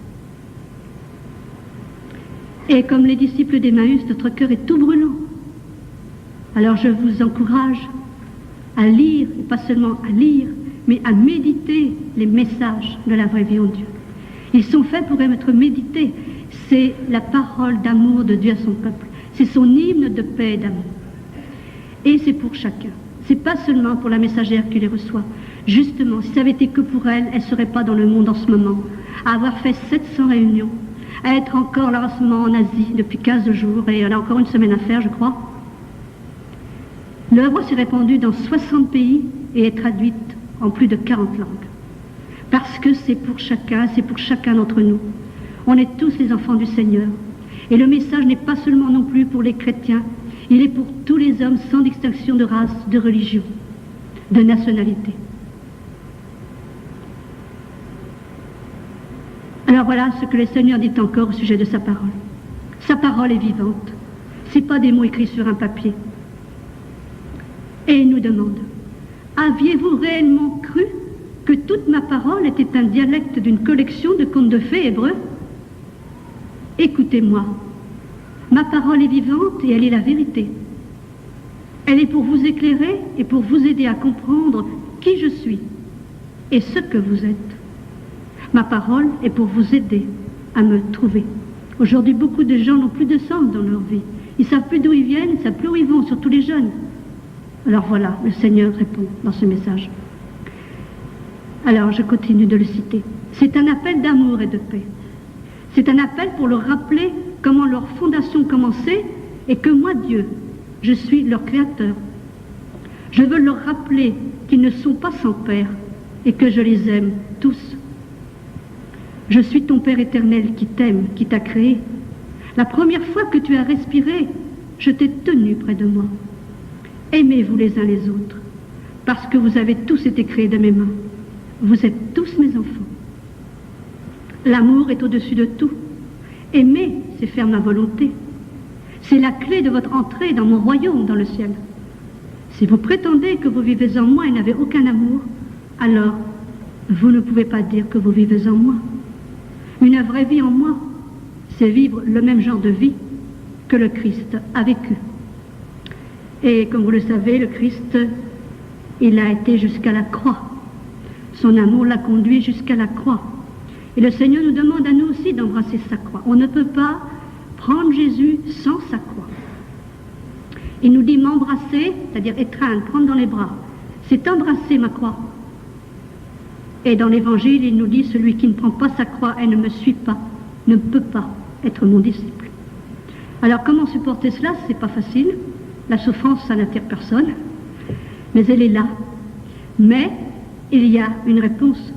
Et comme les disciples d'Emmaüs, notre cœur est tout brûlant. Alors je vous encourage à lire, et pas seulement à lire, mais à méditer les messages de la vraie vie en Dieu. Ils sont faits pour être médités. C'est la parole d'amour de Dieu à son peuple. C'est son hymne de paix et d'amour. Et c'est pour chacun. C'est pas seulement pour la messagère qui les reçoit. Justement, si ça avait été que pour elle, elle ne serait pas dans le monde en ce moment, à avoir fait 700 réunions, à être encore là en ce moment en Asie depuis 15 jours, et elle a encore une semaine à faire, je crois. L'œuvre s'est répandue dans 60 pays et est traduite en plus de 40 langues. Parce que c'est pour chacun d'entre nous. On est tous les enfants du Seigneur. Et le message n'est pas seulement non plus pour les chrétiens, il est pour tous les hommes sans distinction de race, de religion, de nationalité. Alors voilà ce que le Seigneur dit encore au sujet de sa parole. Sa parole est vivante. Ce n'est pas des mots écrits sur un papier. Et il nous demande, aviez-vous réellement cru que toute ma parole était un dialecte d'une collection de contes de fées hébreux? Écoutez-moi, ma parole est vivante et elle est la vérité. Elle est pour vous éclairer et pour vous aider à comprendre qui je suis et ce que vous êtes. Ma parole est pour vous aider à me trouver. Aujourd'hui, beaucoup de gens n'ont plus de sens dans leur vie. Ils ne savent plus d'où ils viennent, ils ne savent plus où ils vont, surtout les jeunes. Alors voilà, le Seigneur répond dans ce message. Alors je continue de le citer. C'est un appel d'amour et de paix. C'est un appel pour leur rappeler comment leur fondation commençait et que moi, Dieu, je suis leur créateur. Je veux leur rappeler qu'ils ne sont pas sans père et que je les aime tous. Je suis ton Père éternel qui t'aime, qui t'a créé. La première fois que tu as respiré, je t'ai tenu près de moi. Aimez-vous les uns les autres, parce que vous avez tous été créés de mes mains. Vous êtes tous mes enfants. L'amour est au-dessus de tout. Aimer, c'est faire ma volonté. C'est la clé de votre entrée dans mon royaume, dans le ciel. Si vous prétendez que vous vivez en moi et n'avez aucun amour, alors vous ne pouvez pas dire que vous vivez en moi. Une vraie vie en moi, c'est vivre le même genre de vie que le Christ a vécu. Et comme vous le savez, le Christ, il a été jusqu'à la croix. Son amour l'a conduit jusqu'à la croix. Et le Seigneur nous demande à nous aussi d'embrasser sa croix. On ne peut pas prendre Jésus sans sa croix. Il nous dit m'embrasser, c'est-à-dire étreindre, prendre dans les bras. C'est embrasser ma croix. Et dans l'Évangile, il nous dit, celui qui ne prend pas sa croix et ne me suit pas, ne peut pas être mon disciple. Alors comment supporter cela? C'est pas facile. La souffrance, ça n'attire personne. Mais elle est là. Mais il y a une réponse.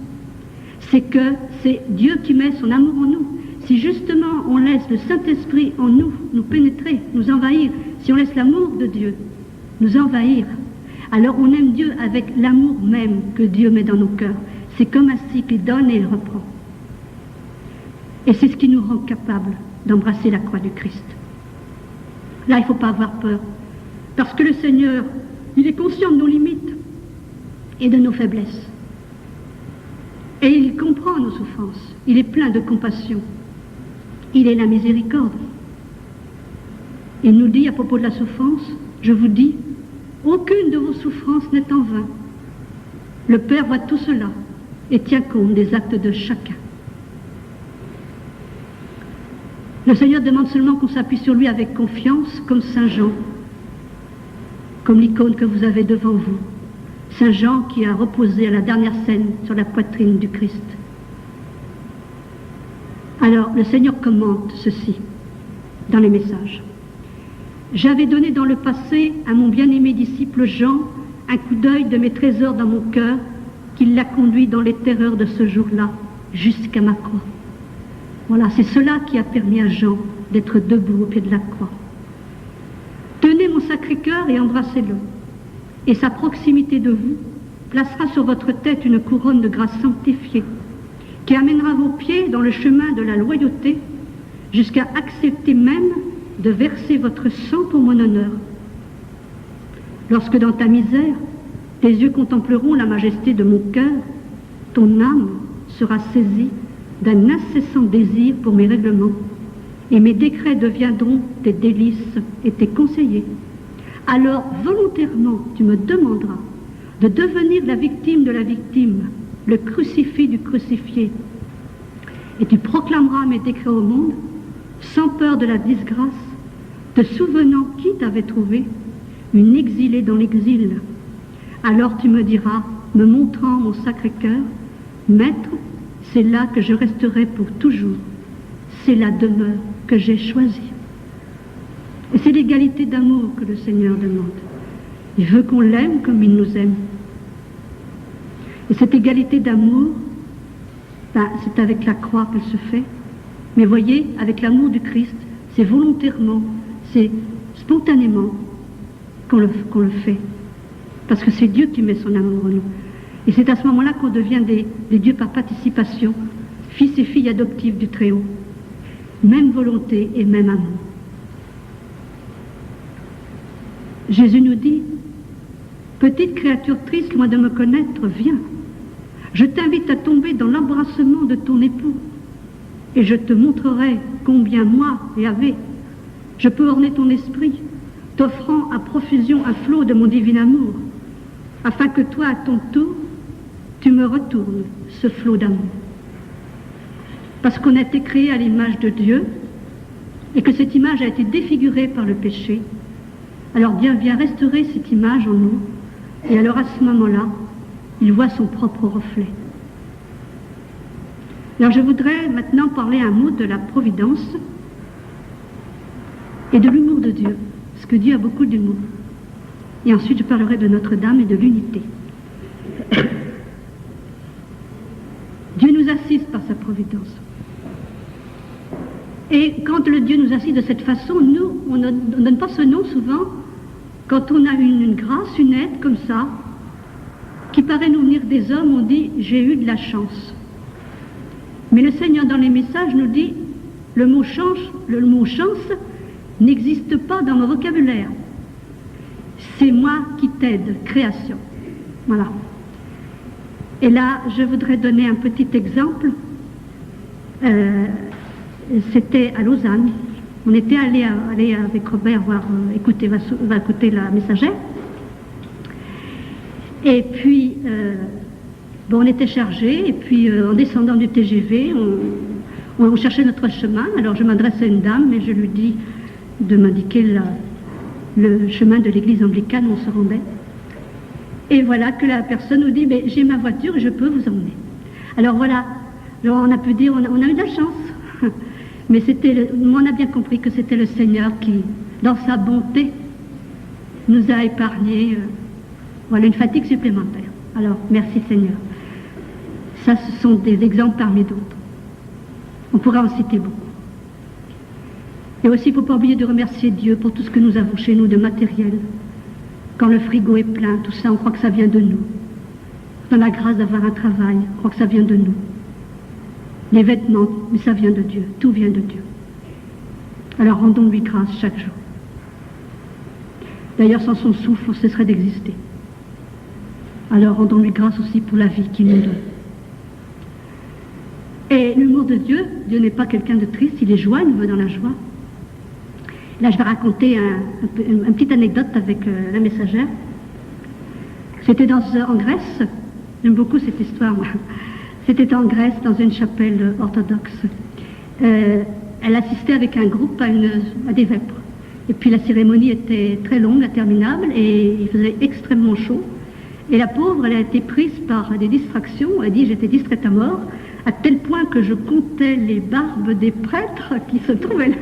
C'est que c'est Dieu qui met son amour en nous. Si justement on laisse le Saint-Esprit en nous, nous pénétrer, nous envahir, si on laisse l'amour de Dieu nous envahir, alors on aime Dieu avec l'amour même que Dieu met dans nos cœurs. C'est comme ainsi qu'il donne et il reprend. Et c'est ce qui nous rend capables d'embrasser la croix du Christ. Là, il ne faut pas avoir peur. Parce que le Seigneur, il est conscient de nos limites et de nos faiblesses. Et il comprend nos souffrances. Il est plein de compassion. Il est la miséricorde. Il nous dit à propos de la souffrance, je vous dis, aucune de vos souffrances n'est en vain. Le Père voit tout cela et tient compte des actes de chacun. Le Seigneur demande seulement qu'on s'appuie sur lui avec confiance, comme Saint Jean, comme l'icône que vous avez devant vous. Saint Jean qui a reposé à la dernière scène sur la poitrine du Christ. Alors, le Seigneur commente ceci dans les messages. J'avais donné dans le passé à mon bien-aimé disciple Jean un coup d'œil de mes trésors dans mon cœur, qui l'a conduit dans les terreurs de ce jour-là, jusqu'à ma croix. Voilà, c'est cela qui a permis à Jean d'être debout au pied de la croix. Tenez mon Sacré-Cœur et embrassez-le, et sa proximité de vous placera sur votre tête une couronne de grâce sanctifiée, qui amènera vos pieds dans le chemin de la loyauté, jusqu'à accepter même de verser votre sang pour mon honneur. Lorsque dans ta misère, tes yeux contempleront la majesté de mon cœur, ton âme sera saisie d'un incessant désir pour mes règlements, et mes décrets deviendront tes délices et tes conseillers. Alors volontairement tu me demanderas de devenir la victime de la victime, le crucifix du crucifié, et tu proclameras mes décrets au monde, sans peur de la disgrâce, te souvenant qui t'avait trouvé, une exilée dans l'exil. Alors tu me diras, me montrant mon Sacré-Cœur, Maître, c'est là que je resterai pour toujours, c'est la demeure que j'ai choisie. Et c'est l'égalité d'amour que le Seigneur demande. Il veut qu'on l'aime comme il nous aime. Et cette égalité d'amour, c'est avec la croix qu'elle se fait. Mais voyez, avec l'amour du Christ, c'est volontairement, c'est spontanément qu'on le fait. Parce que c'est Dieu qui met son amour en nous. Et c'est à ce moment-là qu'on devient des dieux par participation, fils et filles adoptifs du Très-Haut. Même volonté et même amour. Jésus nous dit, petite créature triste, loin de me connaître, viens. Je t'invite à tomber dans l'embrassement de ton époux, et je te montrerai combien moi, Yahvé, je peux orner ton esprit, t'offrant à profusion un flot de mon divin amour, afin que toi, à ton tour, tu me retournes ce flot d'amour. Parce qu'on a été créé à l'image de Dieu, et que cette image a été défigurée par le péché, alors Dieu vient restaurer cette image en nous, et alors à ce moment-là, il voit son propre reflet. Alors je voudrais maintenant parler un mot de la providence et de l'humour de Dieu, parce que Dieu a beaucoup d'humour. Et ensuite je parlerai de Notre-Dame et de l'unité. Dieu nous assiste par sa providence. Et quand le Dieu nous assiste de cette façon, nous, on ne donne pas ce nom souvent. Quand on a une grâce, une aide comme ça, qui paraît nous venir des hommes, on dit « j'ai eu de la chance ». Mais le Seigneur dans les messages nous dit « le mot chance n'existe pas dans mon vocabulaire. C'est moi qui t'aide, création ». Voilà. Et là, je voudrais donner un petit exemple. C'était à Lausanne. On était allé avec Robert écouter la messagère. Et puis, on était chargés. Et puis, en descendant du TGV, on cherchait notre chemin. Alors, je m'adresse à une dame et je lui dis de m'indiquer le chemin de l'église anglicane où on se rendait. Et voilà que la personne nous dit, j'ai ma voiture et je peux vous emmener. Alors voilà, on a pu dire, on a eu de la chance. Mais on a bien compris que c'était le Seigneur qui, dans sa bonté, nous a épargné voilà, une fatigue supplémentaire. Alors, merci Seigneur. Ça, ce sont des exemples parmi d'autres. On pourrait en citer beaucoup. Et aussi, il ne faut pas oublier de remercier Dieu pour tout ce que nous avons chez nous de matériel. Quand le frigo est plein, tout ça, on croit que ça vient de nous. Dans la grâce d'avoir un travail, on croit que ça vient de nous. Les vêtements, mais ça vient de Dieu. Tout vient de Dieu. Alors rendons-lui grâce chaque jour. D'ailleurs, sans son souffle, on cesserait d'exister. Alors rendons-lui grâce aussi pour la vie qu'il nous donne. Et l'humour de Dieu, Dieu n'est pas quelqu'un de triste, il est joigneux dans la joie. Là, je vais raconter une petite anecdote avec la messagère. C'était en Grèce, j'aime beaucoup cette histoire, moi. C'était en Grèce, dans une chapelle orthodoxe. Elle assistait avec un groupe à des vêpres. Et puis la cérémonie était très longue, interminable, et il faisait extrêmement chaud. Et la pauvre, elle a été prise par des distractions. Elle dit, j'étais distraite à mort, à tel point que je comptais les barbes des prêtres qui se trouvaient là.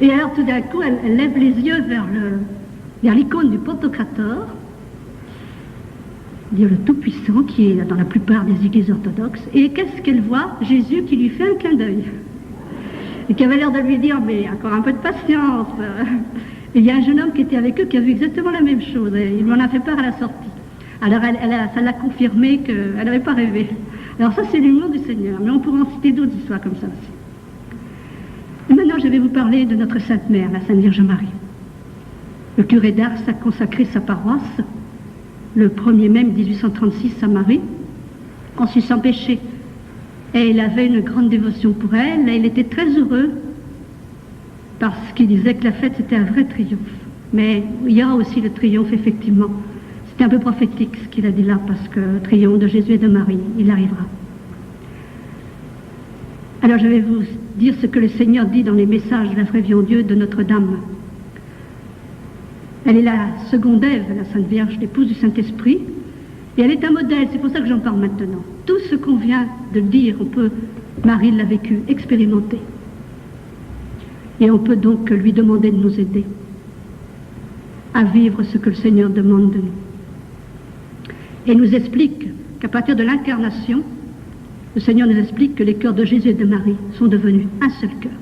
Et alors tout d'un coup, elle lève les yeux vers l'icône du Pantocrator, Dieu le Tout-Puissant, qui est dans la plupart des églises orthodoxes. Et qu'est-ce qu'elle voit? Jésus qui lui fait un clin d'œil. Et qui avait l'air de lui dire, mais encore un peu de patience. Et il y a un jeune homme qui était avec eux qui a vu exactement la même chose. Et il m'en a fait part à la sortie. Alors ça l'a confirmé qu'elle n'avait pas rêvé. Alors ça, c'est l'humour du Seigneur. Mais on pourrait en citer d'autres histoires comme ça aussi. Et maintenant, je vais vous parler de notre Sainte Mère, la Sainte Vierge Marie. Le curé d'Ars a consacré sa paroisse le 1er mai 1836 à Marie, conçue sans péché. Et il avait une grande dévotion pour elle, et il était très heureux parce qu'il disait que la fête c'était un vrai triomphe. Mais il y aura aussi le triomphe, effectivement. C'était un peu prophétique ce qu'il a dit là, parce que le triomphe de Jésus et de Marie, il arrivera. Alors je vais vous dire ce que le Seigneur dit dans les messages de la Vraie Vie en Dieu de Notre-Dame. Elle est la seconde Ève, la Sainte Vierge, l'épouse du Saint-Esprit, et elle est un modèle, c'est pour ça que j'en parle maintenant. Tout ce qu'on vient de dire, Marie l'a vécu, expérimenté. Et on peut donc lui demander de nous aider à vivre ce que le Seigneur demande de nous. Et nous explique qu'à partir de l'incarnation, le Seigneur nous explique que les cœurs de Jésus et de Marie sont devenus un seul cœur.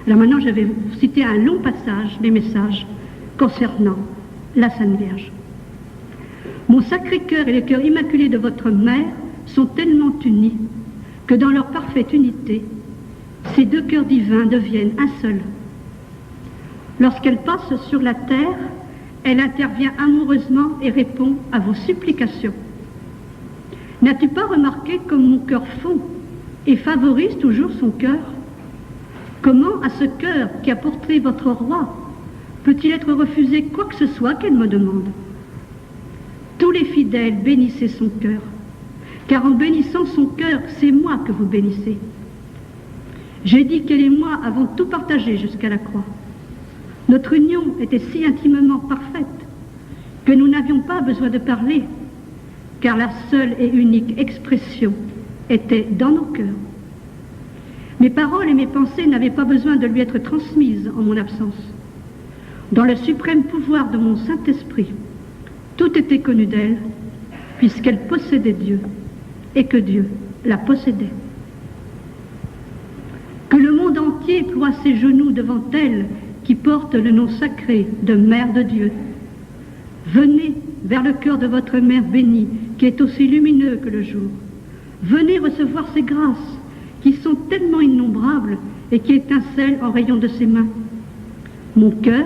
Alors maintenant, je vais vous citer un long passage des messages concernant la Sainte Vierge. Mon Sacré-Cœur et le cœur immaculé de votre mère sont tellement unis que dans leur parfaite unité, ces deux cœurs divins deviennent un seul. Lorsqu'elle passe sur la terre, elle intervient amoureusement et répond à vos supplications. N'as-tu pas remarqué comme mon cœur fond et favorise toujours son cœur? Comment à ce cœur qui a porté votre roi peut-il être refusé quoi que ce soit qu'elle me demande? Tous les fidèles bénissez son cœur, car en bénissant son cœur, c'est moi que vous bénissez. J'ai dit qu'elle et moi avons tout partagé jusqu'à la croix. Notre union était si intimement parfaite que nous n'avions pas besoin de parler, car la seule et unique expression était dans nos cœurs. Mes paroles et mes pensées n'avaient pas besoin de lui être transmises en mon absence. Dans le suprême pouvoir de mon Saint-Esprit, tout était connu d'elle, puisqu'elle possédait Dieu et que Dieu la possédait. Que le monde entier ploie ses genoux devant elle qui porte le nom sacré de Mère de Dieu. Venez vers le cœur de votre Mère bénie, qui est aussi lumineux que le jour. Venez recevoir ses grâces, qui sont tellement innombrables et qui étincellent en rayons de ses mains. Mon cœur,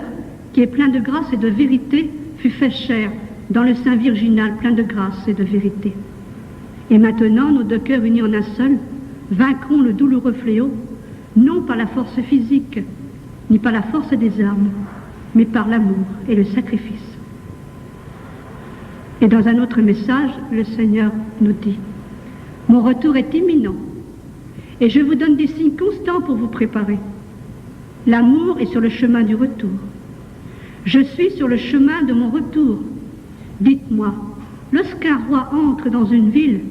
qui est plein de grâce et de vérité, fut fait chair dans le sein virginal plein de grâce et de vérité. Et maintenant, nos deux cœurs unis en un seul vaincront le douloureux fléau, non par la force physique, ni par la force des armes, mais par l'amour et le sacrifice. Et dans un autre message, le Seigneur nous dit, « Mon retour est imminent, et je vous donne des signes constants pour vous préparer. L'amour est sur le chemin du retour. Je suis sur le chemin de mon retour. Dites-moi, lorsqu'un roi entre dans une ville,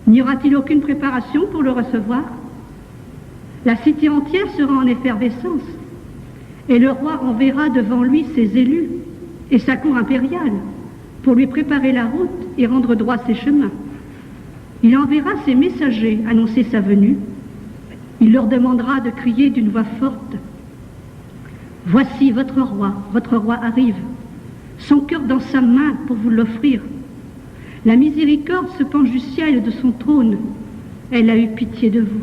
n'y aura-t-il aucune préparation pour le recevoir? La cité entière sera en effervescence, et le roi enverra devant lui ses élus et sa cour impériale pour lui préparer la route et rendre droit ses chemins. Il enverra ses messagers annoncer sa venue. Il leur demandera de crier d'une voix forte: « Voici votre roi arrive, son cœur dans sa main pour vous l'offrir. La miséricorde se penche du ciel et de son trône. Elle a eu pitié de vous.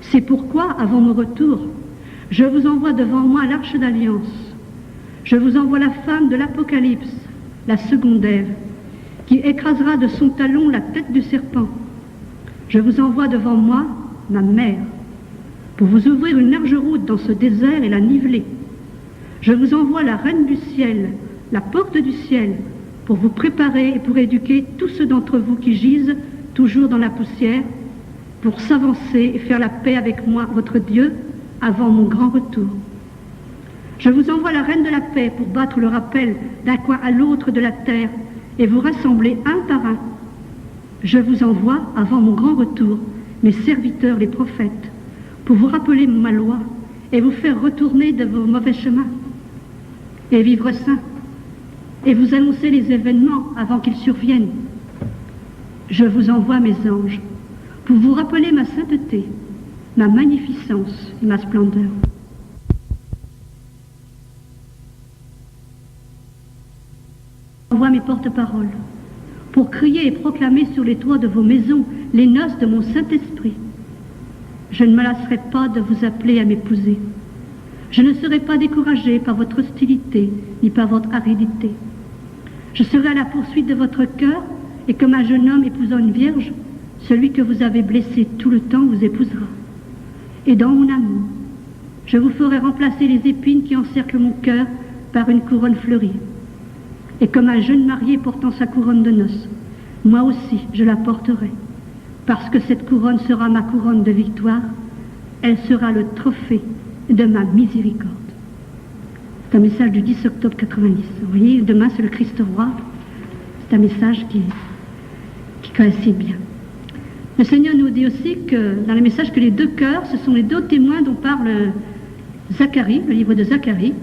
C'est pourquoi, avant mon retour, je vous envoie devant moi l'arche d'alliance. Je vous envoie la femme de l'Apocalypse, la seconde Ève, qui écrasera de son talon la tête du serpent. Je vous envoie devant moi ma mère, pour vous ouvrir une large route dans ce désert et la niveler. Je vous envoie la reine du ciel, la porte du ciel, pour vous préparer et pour éduquer tous ceux d'entre vous qui gisent toujours dans la poussière, pour s'avancer et faire la paix avec moi, votre Dieu, avant mon grand retour. Je vous envoie la reine de la paix pour battre le rappel d'un coin à l'autre de la terre et vous rassembler un par un. Je vous envoie, avant mon grand retour, mes serviteurs, les prophètes, pour vous rappeler ma loi et vous faire retourner de vos mauvais chemins et vivre saint, et vous annoncer les événements avant qu'ils surviennent. Je vous envoie mes anges pour vous rappeler ma sainteté, ma magnificence et ma splendeur. J'envoie mes porte-paroles pour crier et proclamer sur les toits de vos maisons les noces de mon Saint-Esprit. Je ne me lasserai pas de vous appeler à m'épouser. Je ne serai pas découragé par votre hostilité ni par votre aridité. Je serai à la poursuite de votre cœur, et comme un jeune homme épousant une vierge, celui que vous avez blessé tout le temps vous épousera. Et dans mon amour, je vous ferai remplacer les épines qui encerclent mon cœur par une couronne fleurie. Et comme un jeune marié portant sa couronne de noces, moi aussi je la porterai, parce que cette couronne sera ma couronne de victoire, elle sera le trophée de ma miséricorde. C'est un message du 10 octobre 90. Vous voyez, demain c'est le Christ roi. C'est un message qui coïncide bien. Le Seigneur nous dit aussi que dans le message que les deux cœurs, ce sont les deux témoins dont parle Zacharie, le livre de Zacharie,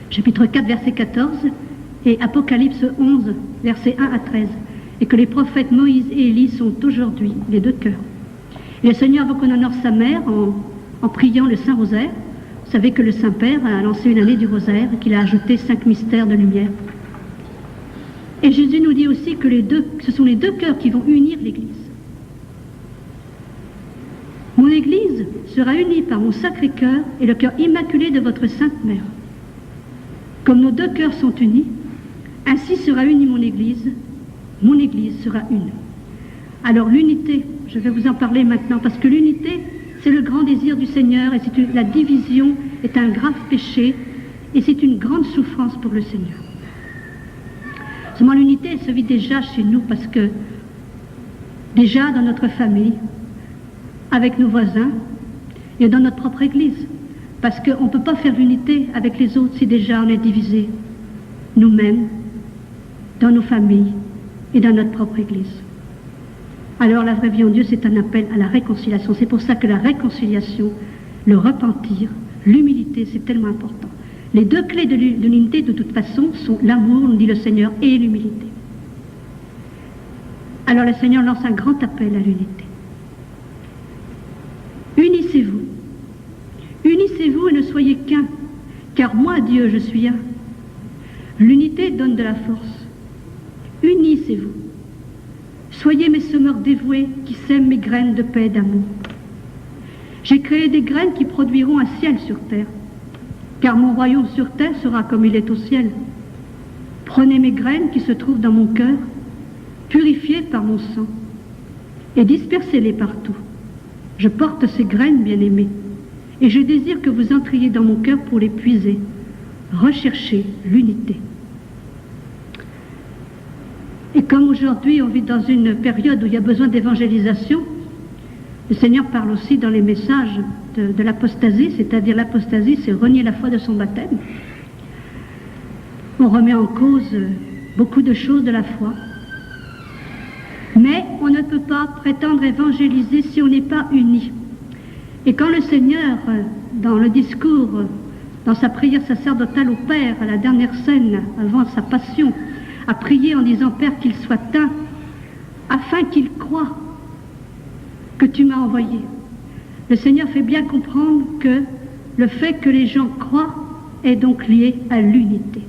chapitre 4, verset 14, et Apocalypse 11, versets 1 à 13, et que les prophètes Moïse et Élie sont aujourd'hui les deux cœurs. Et le Seigneur veut qu'on honore sa mère en priant le Saint-Rosaire. Vous savez que le Saint-Père a lancé une année du rosaire et qu'il a ajouté 5 mystères de lumière. Et Jésus nous dit aussi que ce sont les deux cœurs qui vont unir l'Église. Mon Église sera unie par mon Sacré-Cœur et le cœur immaculé de votre Sainte Mère. Comme nos deux cœurs sont unis, ainsi sera unie mon Église sera une. Alors l'unité, je vais vous en parler maintenant, parce que l'unité, c'est le grand désir du Seigneur, et la division est un grave péché, et c'est une grande souffrance pour le Seigneur. Seulement l'unité, elle se vit déjà chez nous, parce que déjà dans notre famille, avec nos voisins, et dans notre propre Église, parce qu'on ne peut pas faire l'unité avec les autres si déjà on est divisé, nous-mêmes, dans nos familles et dans notre propre Église. Alors la vraie vie en Dieu, c'est un appel à la réconciliation. C'est pour ça que la réconciliation, le repentir, l'humilité, c'est tellement important. Les deux clés de l'unité, de toute façon, sont l'amour, nous dit le Seigneur, et l'humilité. Alors le Seigneur lance un grand appel à l'unité. Unissez-vous. Unissez-vous et ne soyez qu'un, car moi, Dieu, je suis un. L'unité donne de la force. Unissez-vous. Soyez mes semeurs dévoués qui sèment mes graines de paix et d'amour. J'ai créé des graines qui produiront un ciel sur terre, car mon royaume sur terre sera comme il est au ciel. Prenez mes graines qui se trouvent dans mon cœur, purifiées par mon sang, et dispersez-les partout. Je porte ces graines, bien-aimés, et je désire que vous entriez dans mon cœur pour les puiser. Recherchez l'unité. Et comme aujourd'hui on vit dans une période où il y a besoin d'évangélisation, le Seigneur parle aussi dans les messages de l'apostasie, c'est-à-dire l'apostasie, c'est renier la foi de son baptême. On remet en cause beaucoup de choses de la foi. Mais on ne peut pas prétendre évangéliser si on n'est pas uni. Et quand le Seigneur, dans le discours, dans sa prière sacerdotale au Père, à la dernière scène, avant sa passion, a prié en disant « Père, qu'il soit un, afin qu'il croie que tu m'as envoyé », le Seigneur fait bien comprendre que le fait que les gens croient est donc lié à l'unité.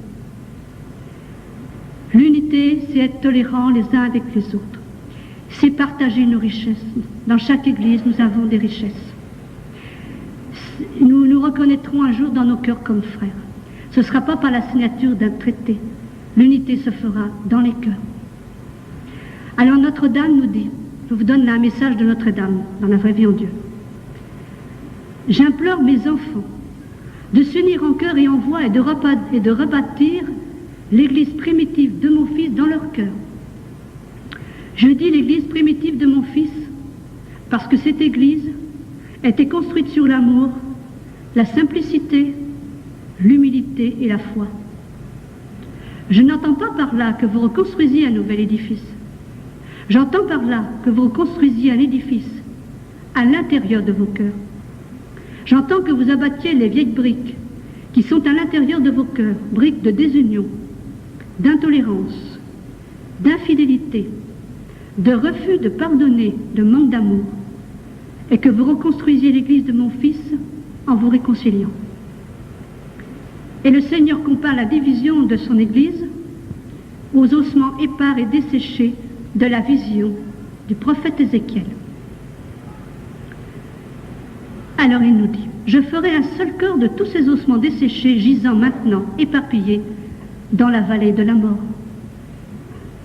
L'unité, c'est être tolérant les uns avec les autres. C'est partager nos richesses. Dans chaque église, nous avons des richesses. Nous nous reconnaîtrons un jour dans nos cœurs comme frères. Ce ne sera pas par la signature d'un traité. L'unité se fera dans les cœurs. Alors Notre-Dame nous dit, je vous donne là un message de Notre-Dame, dans la vraie vie en Dieu. J'implore mes enfants de s'unir en cœur et en voix et de rebâtir l'église primitive de mon Fils dans leur cœur. Je dis l'église primitive de mon Fils parce que cette église était construite sur l'amour, la simplicité, l'humilité et la foi. Je n'entends pas par là que vous reconstruisiez un nouvel édifice. J'entends par là que vous reconstruisiez un édifice à l'intérieur de vos cœurs. J'entends que vous abattiez les vieilles briques qui sont à l'intérieur de vos cœurs, briques de désunion, d'intolérance, d'infidélité, de refus de pardonner, de manque d'amour, et que vous reconstruisiez l'église de mon Fils en vous réconciliant. Et le Seigneur compare la division de son église aux ossements épars et desséchés de la vision du prophète Ézéchiel. Alors il nous dit, je ferai un seul corps de tous ces ossements desséchés gisant maintenant, éparpillés, dans la vallée de la mort.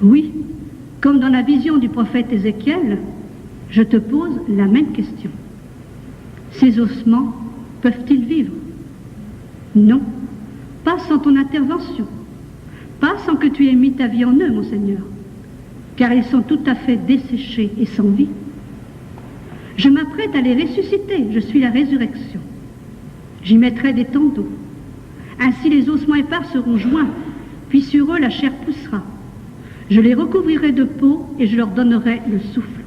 Oui, comme dans la vision du prophète Ézéchiel, je te pose la même question. Ces ossements peuvent-ils vivre? Non, pas sans ton intervention, pas sans que tu aies mis ta vie en eux, mon Seigneur, car ils sont tout à fait desséchés et sans vie. Je m'apprête à les ressusciter, je suis la résurrection. J'y mettrai des tendons. Ainsi les ossements épars seront joints, puis sur eux la chair poussera. Je les recouvrirai de peau et je leur donnerai le souffle,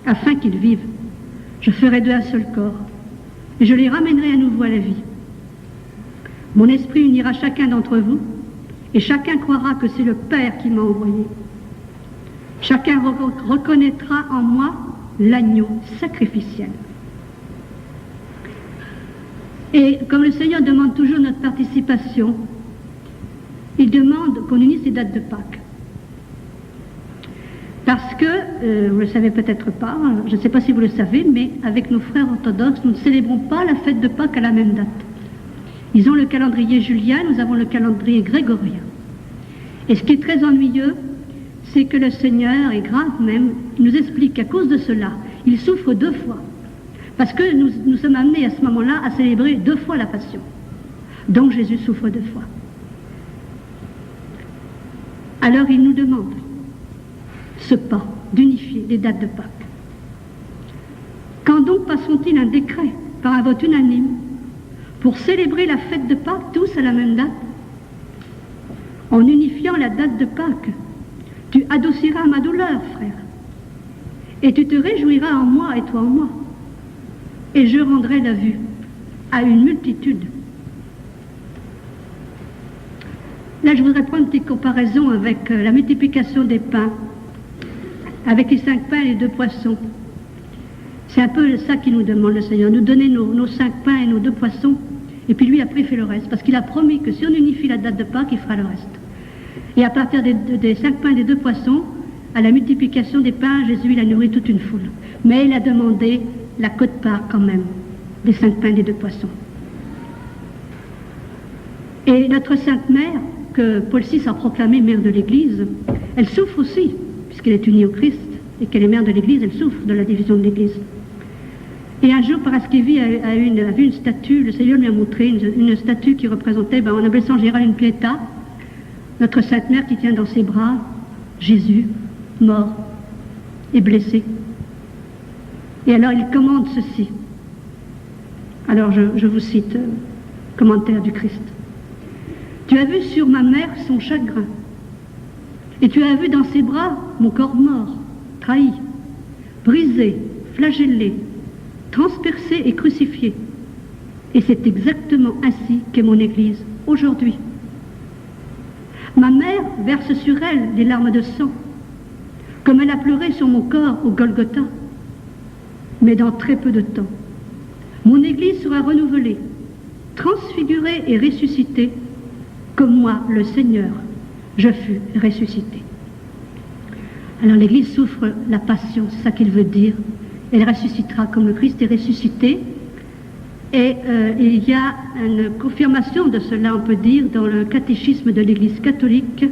afin qu'ils vivent. Je ferai d'eux un seul corps, et je les ramènerai à nouveau à la vie. Mon esprit unira chacun d'entre vous, et chacun croira que c'est le Père qui m'a envoyé. Chacun reconnaîtra en moi l'agneau sacrificiel. Et comme le Seigneur demande toujours notre participation, il demande qu'on unisse les dates de Pâques. Parce que, vous ne le savez peut-être pas, je ne sais pas si vous le savez, mais avec nos frères orthodoxes, nous ne célébrons pas la fête de Pâques à la même date. Ils ont le calendrier julien, nous avons le calendrier grégorien. Et ce qui est très ennuyeux, c'est que le Seigneur, et grave même, nous explique qu'à cause de cela, il souffre 2 fois. Parce que nous sommes amenés à ce moment-là à célébrer 2 fois la Passion. Donc Jésus souffre 2 fois. Alors il nous demande ce pas d'unifier les dates de Pâques. Quand donc passeront-ils un décret par un vote unanime pour célébrer la fête de Pâques tous à la même date? En unifiant la date de Pâques, tu adouciras ma douleur, frère, et tu te réjouiras en moi et toi en moi, et je rendrai la vue à une multitude. Là, je voudrais prendre une petite comparaison avec la multiplication des pains, avec les 5 pains et les 2 poissons. C'est un peu ça qu'il nous demande, le Seigneur, nous donner nos 5 pains et nos 2 poissons, et puis lui, après, il fait le reste, parce qu'il a promis que si on unifie la date de Pâques, il fera le reste. Et à partir des 5 pains et des 2 poissons, à la multiplication des pains, Jésus, il a nourri toute une foule. Mais il a demandé la quote-part quand même, des 5 pains et des 2 poissons. Et notre Sainte Mère, que Paul VI a proclamée mère de l'Église, elle souffre aussi, puisqu'elle est unie au Christ, et qu'elle est mère de l'Église, elle souffre de la division de l'Église. Et un jour, Paraskevi a vu une statue, le Seigneur lui a montré une statue qui représentait, en appelait San Gérald une Pietà, notre Sainte Mère qui tient dans ses bras Jésus, mort et blessé. Et alors il commande ceci. Alors je vous cite, commentaire du Christ. Tu as vu sur ma mère son chagrin, Et tu as vu dans ses bras mon corps mort, trahi, brisé, flagellé, transpercé et crucifié. Et c'est exactement ainsi qu'est mon Église aujourd'hui. Ma mère verse sur elle des larmes de sang, comme elle a pleuré sur mon corps au Golgotha. Mais dans très peu de temps, mon Église sera renouvelée, transfigurée et ressuscitée, comme moi, le Seigneur, je fus ressuscité. Alors l'Église souffre la passion, c'est ça qu'il veut dire. Elle ressuscitera comme le Christ est ressuscité. Et il y a une confirmation de cela, on peut dire, dans le catéchisme de l'Église catholique,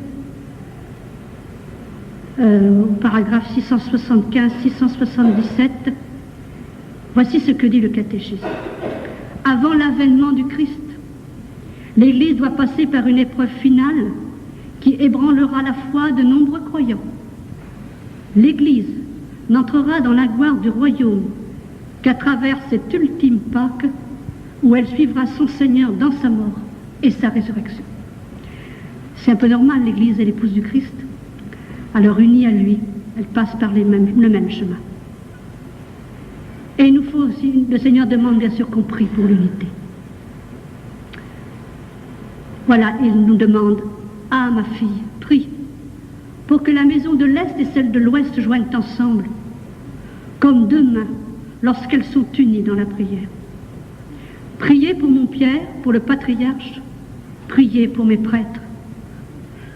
au paragraphe 675-677. Voici ce que dit le catéchisme. Avant l'avènement du Christ, l'Église doit passer par une épreuve finale qui ébranlera la foi de nombreux croyants. L'Église n'entrera dans la gloire du royaume qu'à travers cette ultime Pâque où elle suivra son Seigneur dans sa mort et sa résurrection. C'est un peu normal, l'Église est l'épouse du Christ. Alors unie à lui, elle passe par le même chemin. Et il nous faut aussi, le Seigneur demande bien sûr qu'on prie pour l'unité. Voilà, il nous demande, ah ma fille, prie, pour que la maison de l'Est et celle de l'Ouest joignent ensemble, comme deux mains, lorsqu'elles sont unies dans la prière. Priez pour mon Pierre, pour le patriarche, priez pour mes prêtres.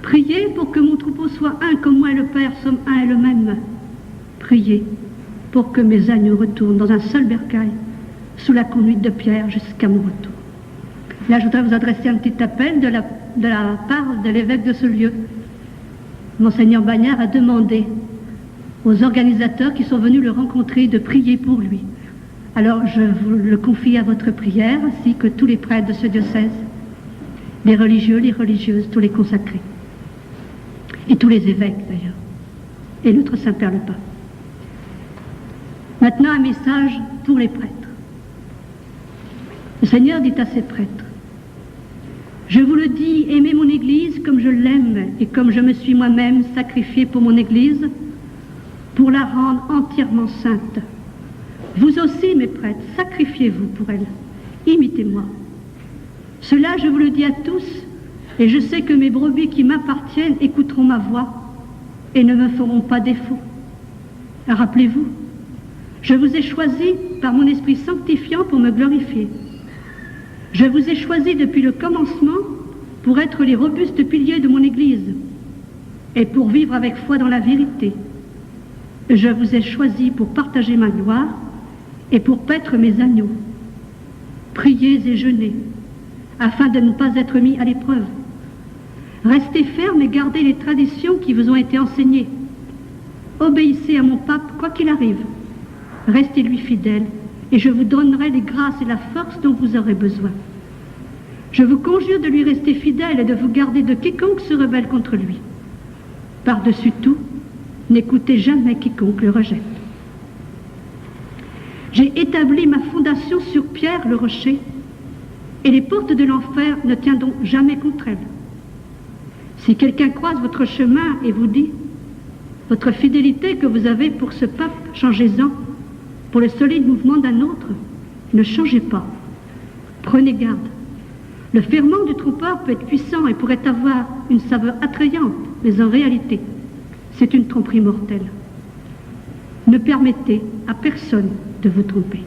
Priez pour que mon troupeau soit un, comme moi et le Père sommes un et le même. Priez pour que mes agneaux retournent dans un seul bercail, sous la conduite de Pierre jusqu'à mon retour. Là, je voudrais vous adresser un petit appel de la part de l'évêque de ce lieu. Monseigneur Bagnard a demandé aux organisateurs qui sont venus le rencontrer de prier pour lui. Alors, je vous le confie à votre prière, ainsi que tous les prêtres de ce diocèse, les religieux, les religieuses, tous les consacrés, et tous les évêques d'ailleurs, et notre Saint-Père le Pape. Maintenant, un message pour les prêtres. Le Seigneur dit à ses prêtres, « Je vous le dis, aimez mon Église comme je l'aime et comme je me suis moi-même sacrifié pour mon Église, pour la rendre entièrement sainte. Vous aussi, mes prêtres, sacrifiez-vous pour elle. Imitez-moi. Cela, je vous le dis à tous, et je sais que mes brebis qui m'appartiennent écouteront ma voix et ne me feront pas défaut. Rappelez-vous, je vous ai choisi par mon esprit sanctifiant pour me glorifier. Je vous ai choisi depuis le commencement pour être les robustes piliers de mon Église et pour vivre avec foi dans la vérité. Je vous ai choisi pour partager ma gloire et pour paître mes agneaux. Priez et jeûnez, afin de ne pas être mis à l'épreuve. Restez fermes et gardez les traditions qui vous ont été enseignées. Obéissez à mon pape quoi qu'il arrive. Restez-lui fidèle et je vous donnerai les grâces et la force dont vous aurez besoin. Je vous conjure de lui rester fidèle et de vous garder de quiconque se rebelle contre lui. Par-dessus tout, n'écoutez jamais quiconque le rejette. J'ai établi ma fondation sur Pierre le rocher, et les portes de l'enfer ne tiendront jamais contre elle. Si quelqu'un croise votre chemin et vous dit « Votre fidélité que vous avez pour ce pape, changez-en pour le solide mouvement d'un autre, ne changez pas. Prenez garde. Le ferment du trompeur peut être puissant et pourrait avoir une saveur attrayante, mais en réalité, c'est une tromperie mortelle. Ne permettez à personne de vous tromper.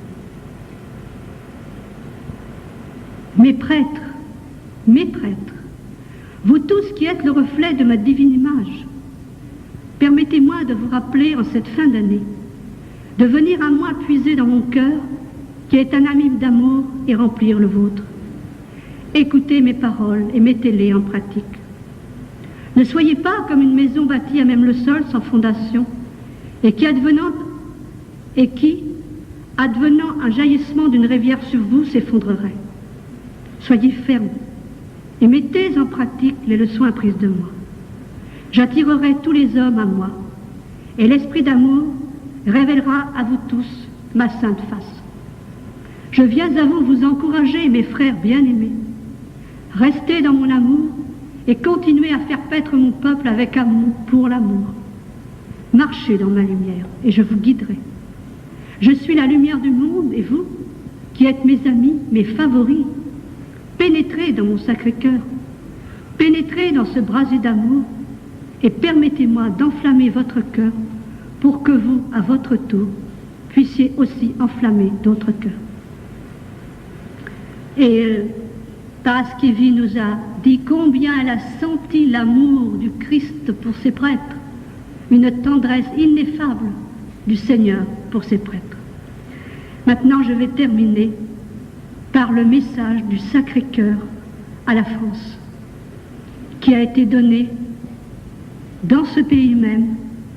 Mes prêtres, vous tous qui êtes le reflet de ma divine image, permettez-moi de vous rappeler en cette fin d'année, de venir à moi puiser dans mon cœur, qui est un ami d'amour, et remplir le vôtre. Écoutez mes paroles et mettez-les en pratique. Ne soyez pas comme une maison bâtie à même le sol sans fondation, et qui, advenant un jaillissement d'une rivière sur vous, s'effondrerait. Soyez fermes et mettez en pratique les leçons apprises de moi. J'attirerai tous les hommes à moi, et l'esprit d'amour révélera à vous tous ma sainte face. Je viens à vous encourager, mes frères bien-aimés. Restez dans mon amour et continuer à faire paître mon peuple avec amour pour l'amour. Marchez dans ma lumière et je vous guiderai. Je suis la lumière du monde et vous, qui êtes mes amis, mes favoris, pénétrez dans mon Sacré-Cœur, pénétrez dans ce brasier d'amour et permettez-moi d'enflammer votre cœur pour que vous, à votre tour, puissiez aussi enflammer d'autres cœurs. Et Paraskevy nous a dit combien elle a senti l'amour du Christ pour ses prêtres, une tendresse ineffable du Seigneur pour ses prêtres. Maintenant, je vais terminer par le message du Sacré-Cœur à la France, qui a été donné dans ce pays même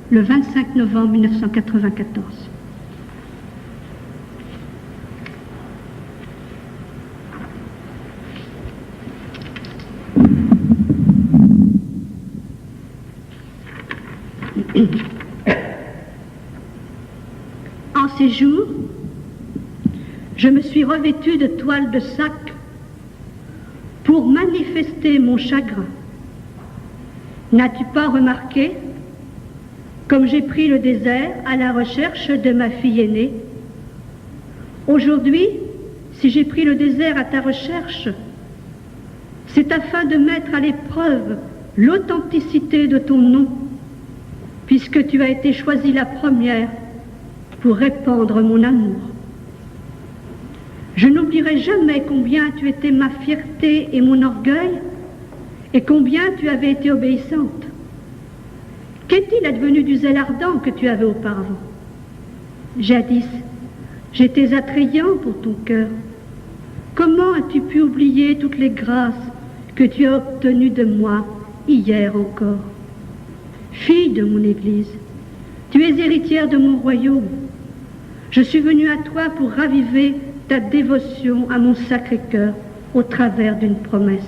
le 25 novembre 1994. En ces jours, je me suis revêtue de toile de sac pour manifester mon chagrin. N'as-tu pas remarqué, comme j'ai pris le désert à la recherche de ma fille aînée? Aujourd'hui, si j'ai pris le désert à ta recherche, c'est afin de mettre à l'épreuve l'authenticité de ton nom, puisque tu as été choisie la première pour répandre mon amour. Je n'oublierai jamais combien tu étais ma fierté et mon orgueil, et combien tu avais été obéissante. Qu'est-il advenu du zèle ardent que tu avais auparavant? Jadis, j'étais attrayant pour ton cœur. Comment as-tu pu oublier toutes les grâces que tu as obtenues de moi hier encore? Fille de mon Église, tu es héritière de mon royaume. Je suis venue à toi pour raviver ta dévotion à mon Sacré-Cœur au travers d'une promesse.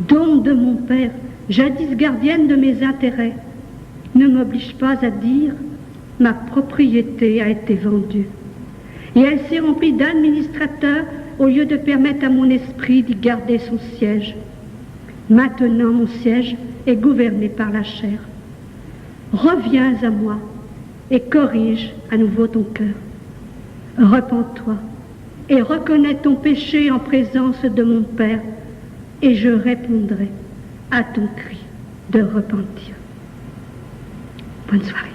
Don de mon Père, jadis gardienne de mes intérêts, ne m'oblige pas à dire ma propriété a été vendue. Et elle s'est remplie d'administrateurs au lieu de permettre à mon esprit d'y garder son siège. Maintenant, mon siège est gouverné par la chair. Reviens à moi et corrige à nouveau ton cœur. Repens-toi et reconnais ton péché en présence de mon Père, et je répondrai à ton cri de repentir. Bonne soirée.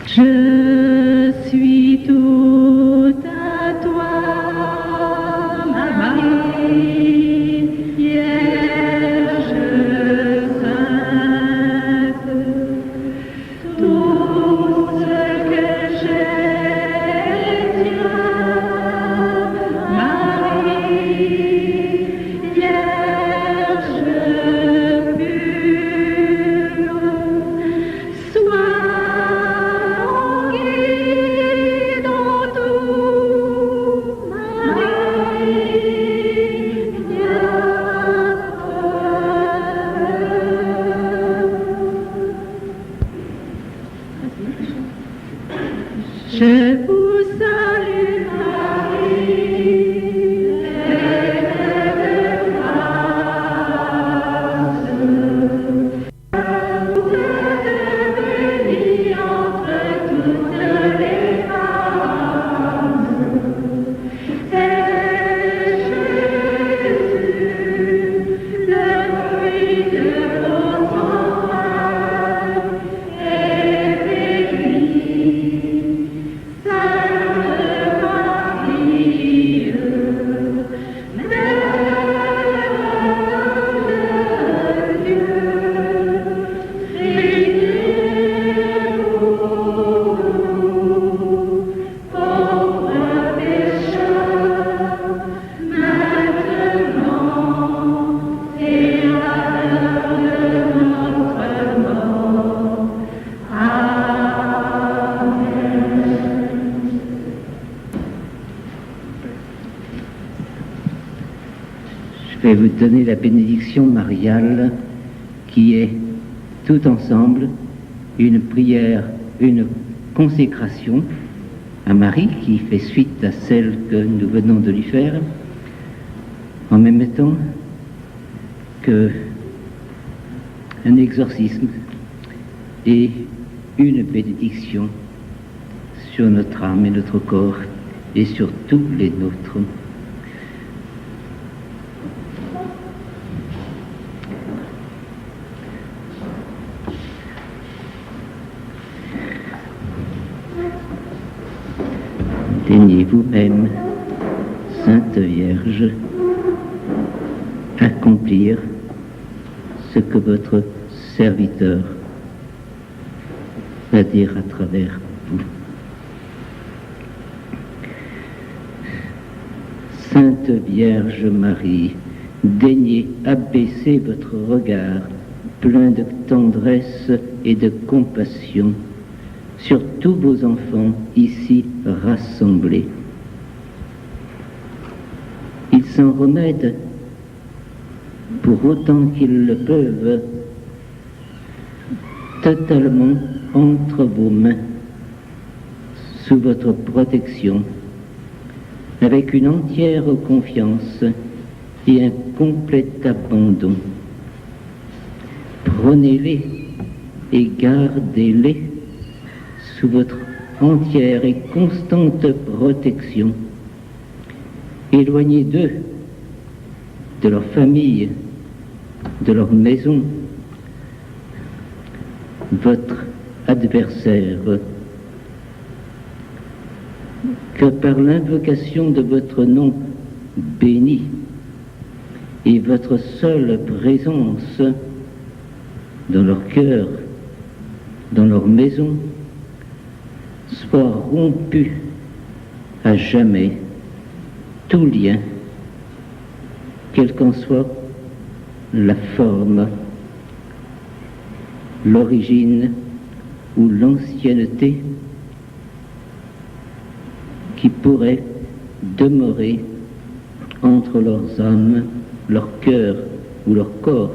Je suis tout à toi, Marie, Vierge sainte. Tout ce que j'ai, Marie, Vierge pure, sois je vous salue Marie, pleine de grâce. Vous êtes bénie entre toutes les femmes. Et Jésus, le fruit de vos entrailles, est béni. Je vais vous donner la bénédiction mariale qui est tout ensemble une prière, une consécration à Marie qui fait suite à celle que nous venons de lui faire, en même temps que un exorcisme et une bénédiction sur notre âme et notre corps et sur tous les nôtres. Daignez vous-même, Sainte Vierge, accomplir ce que votre serviteur va dire à travers vous. Sainte Vierge Marie, daignez abaisser votre regard plein de tendresse et de compassion sur tous vos enfants ici rassemblés. Ils s'en remettent pour autant qu'ils le peuvent totalement entre vos mains, sous votre protection, avec une entière confiance et un complet abandon. Prenez-les et gardez-les sous votre entière et constante protection. Éloignez d'eux, de leur famille, de leur maison, votre adversaire, que par l'invocation de votre nom béni et votre seule présence dans leur cœur, dans leur maison, soit rompu à jamais tout lien, quelle qu'en soit la forme, l'origine ou l'ancienneté qui pourrait demeurer entre leurs âmes, leur cœur ou leur corps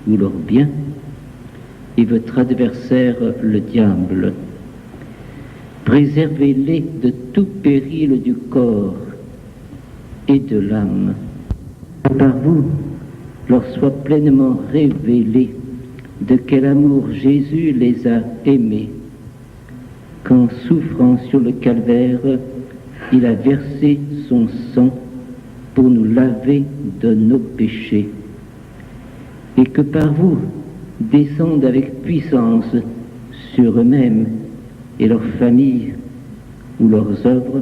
ou leur bien et votre adversaire le diable. Préservez-les de tout péril du corps et de l'âme. Par vous, leur soit pleinement révélé de quel amour Jésus les a aimés, qu'en souffrant sur le calvaire, il a versé son sang pour nous laver de nos péchés, et que par vous descendent avec puissance sur eux-mêmes et leurs familles ou leurs œuvres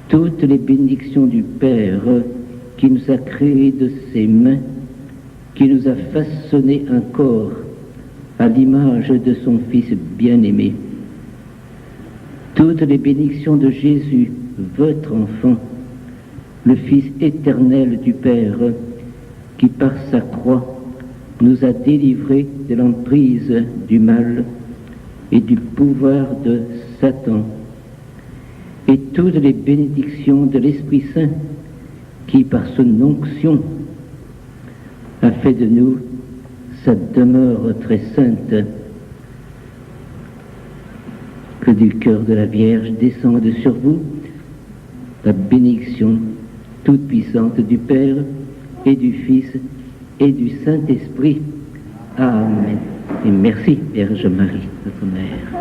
toutes les bénédictions du Père qui nous a créés de ses mains, qui nous a façonné un corps à l'image de son Fils bien-aimé. Toutes les bénédictions de Jésus, votre enfant, le Fils éternel du Père, qui par sa croix nous a délivrés de l'emprise du mal et du pouvoir de Satan, et toutes les bénédictions de l'Esprit Saint, qui par son onction a fait de nous sa demeure très sainte. Que du cœur de la Vierge descende sur vous la bénédiction toute puissante du Père et du Fils et du Saint-Esprit. Amen. Et merci, Vierge Marie, notre Mère.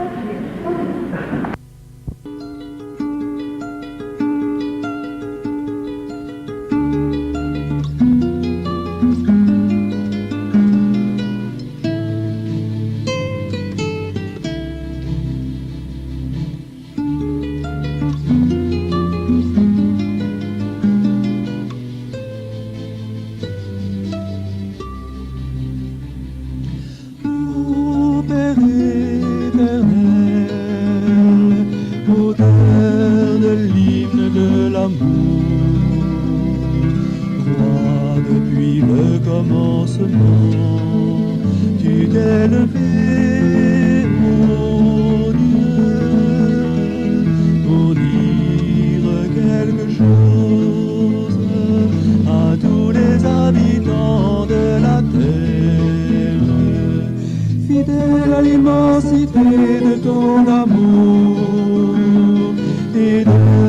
de l'immensité de ton amour et de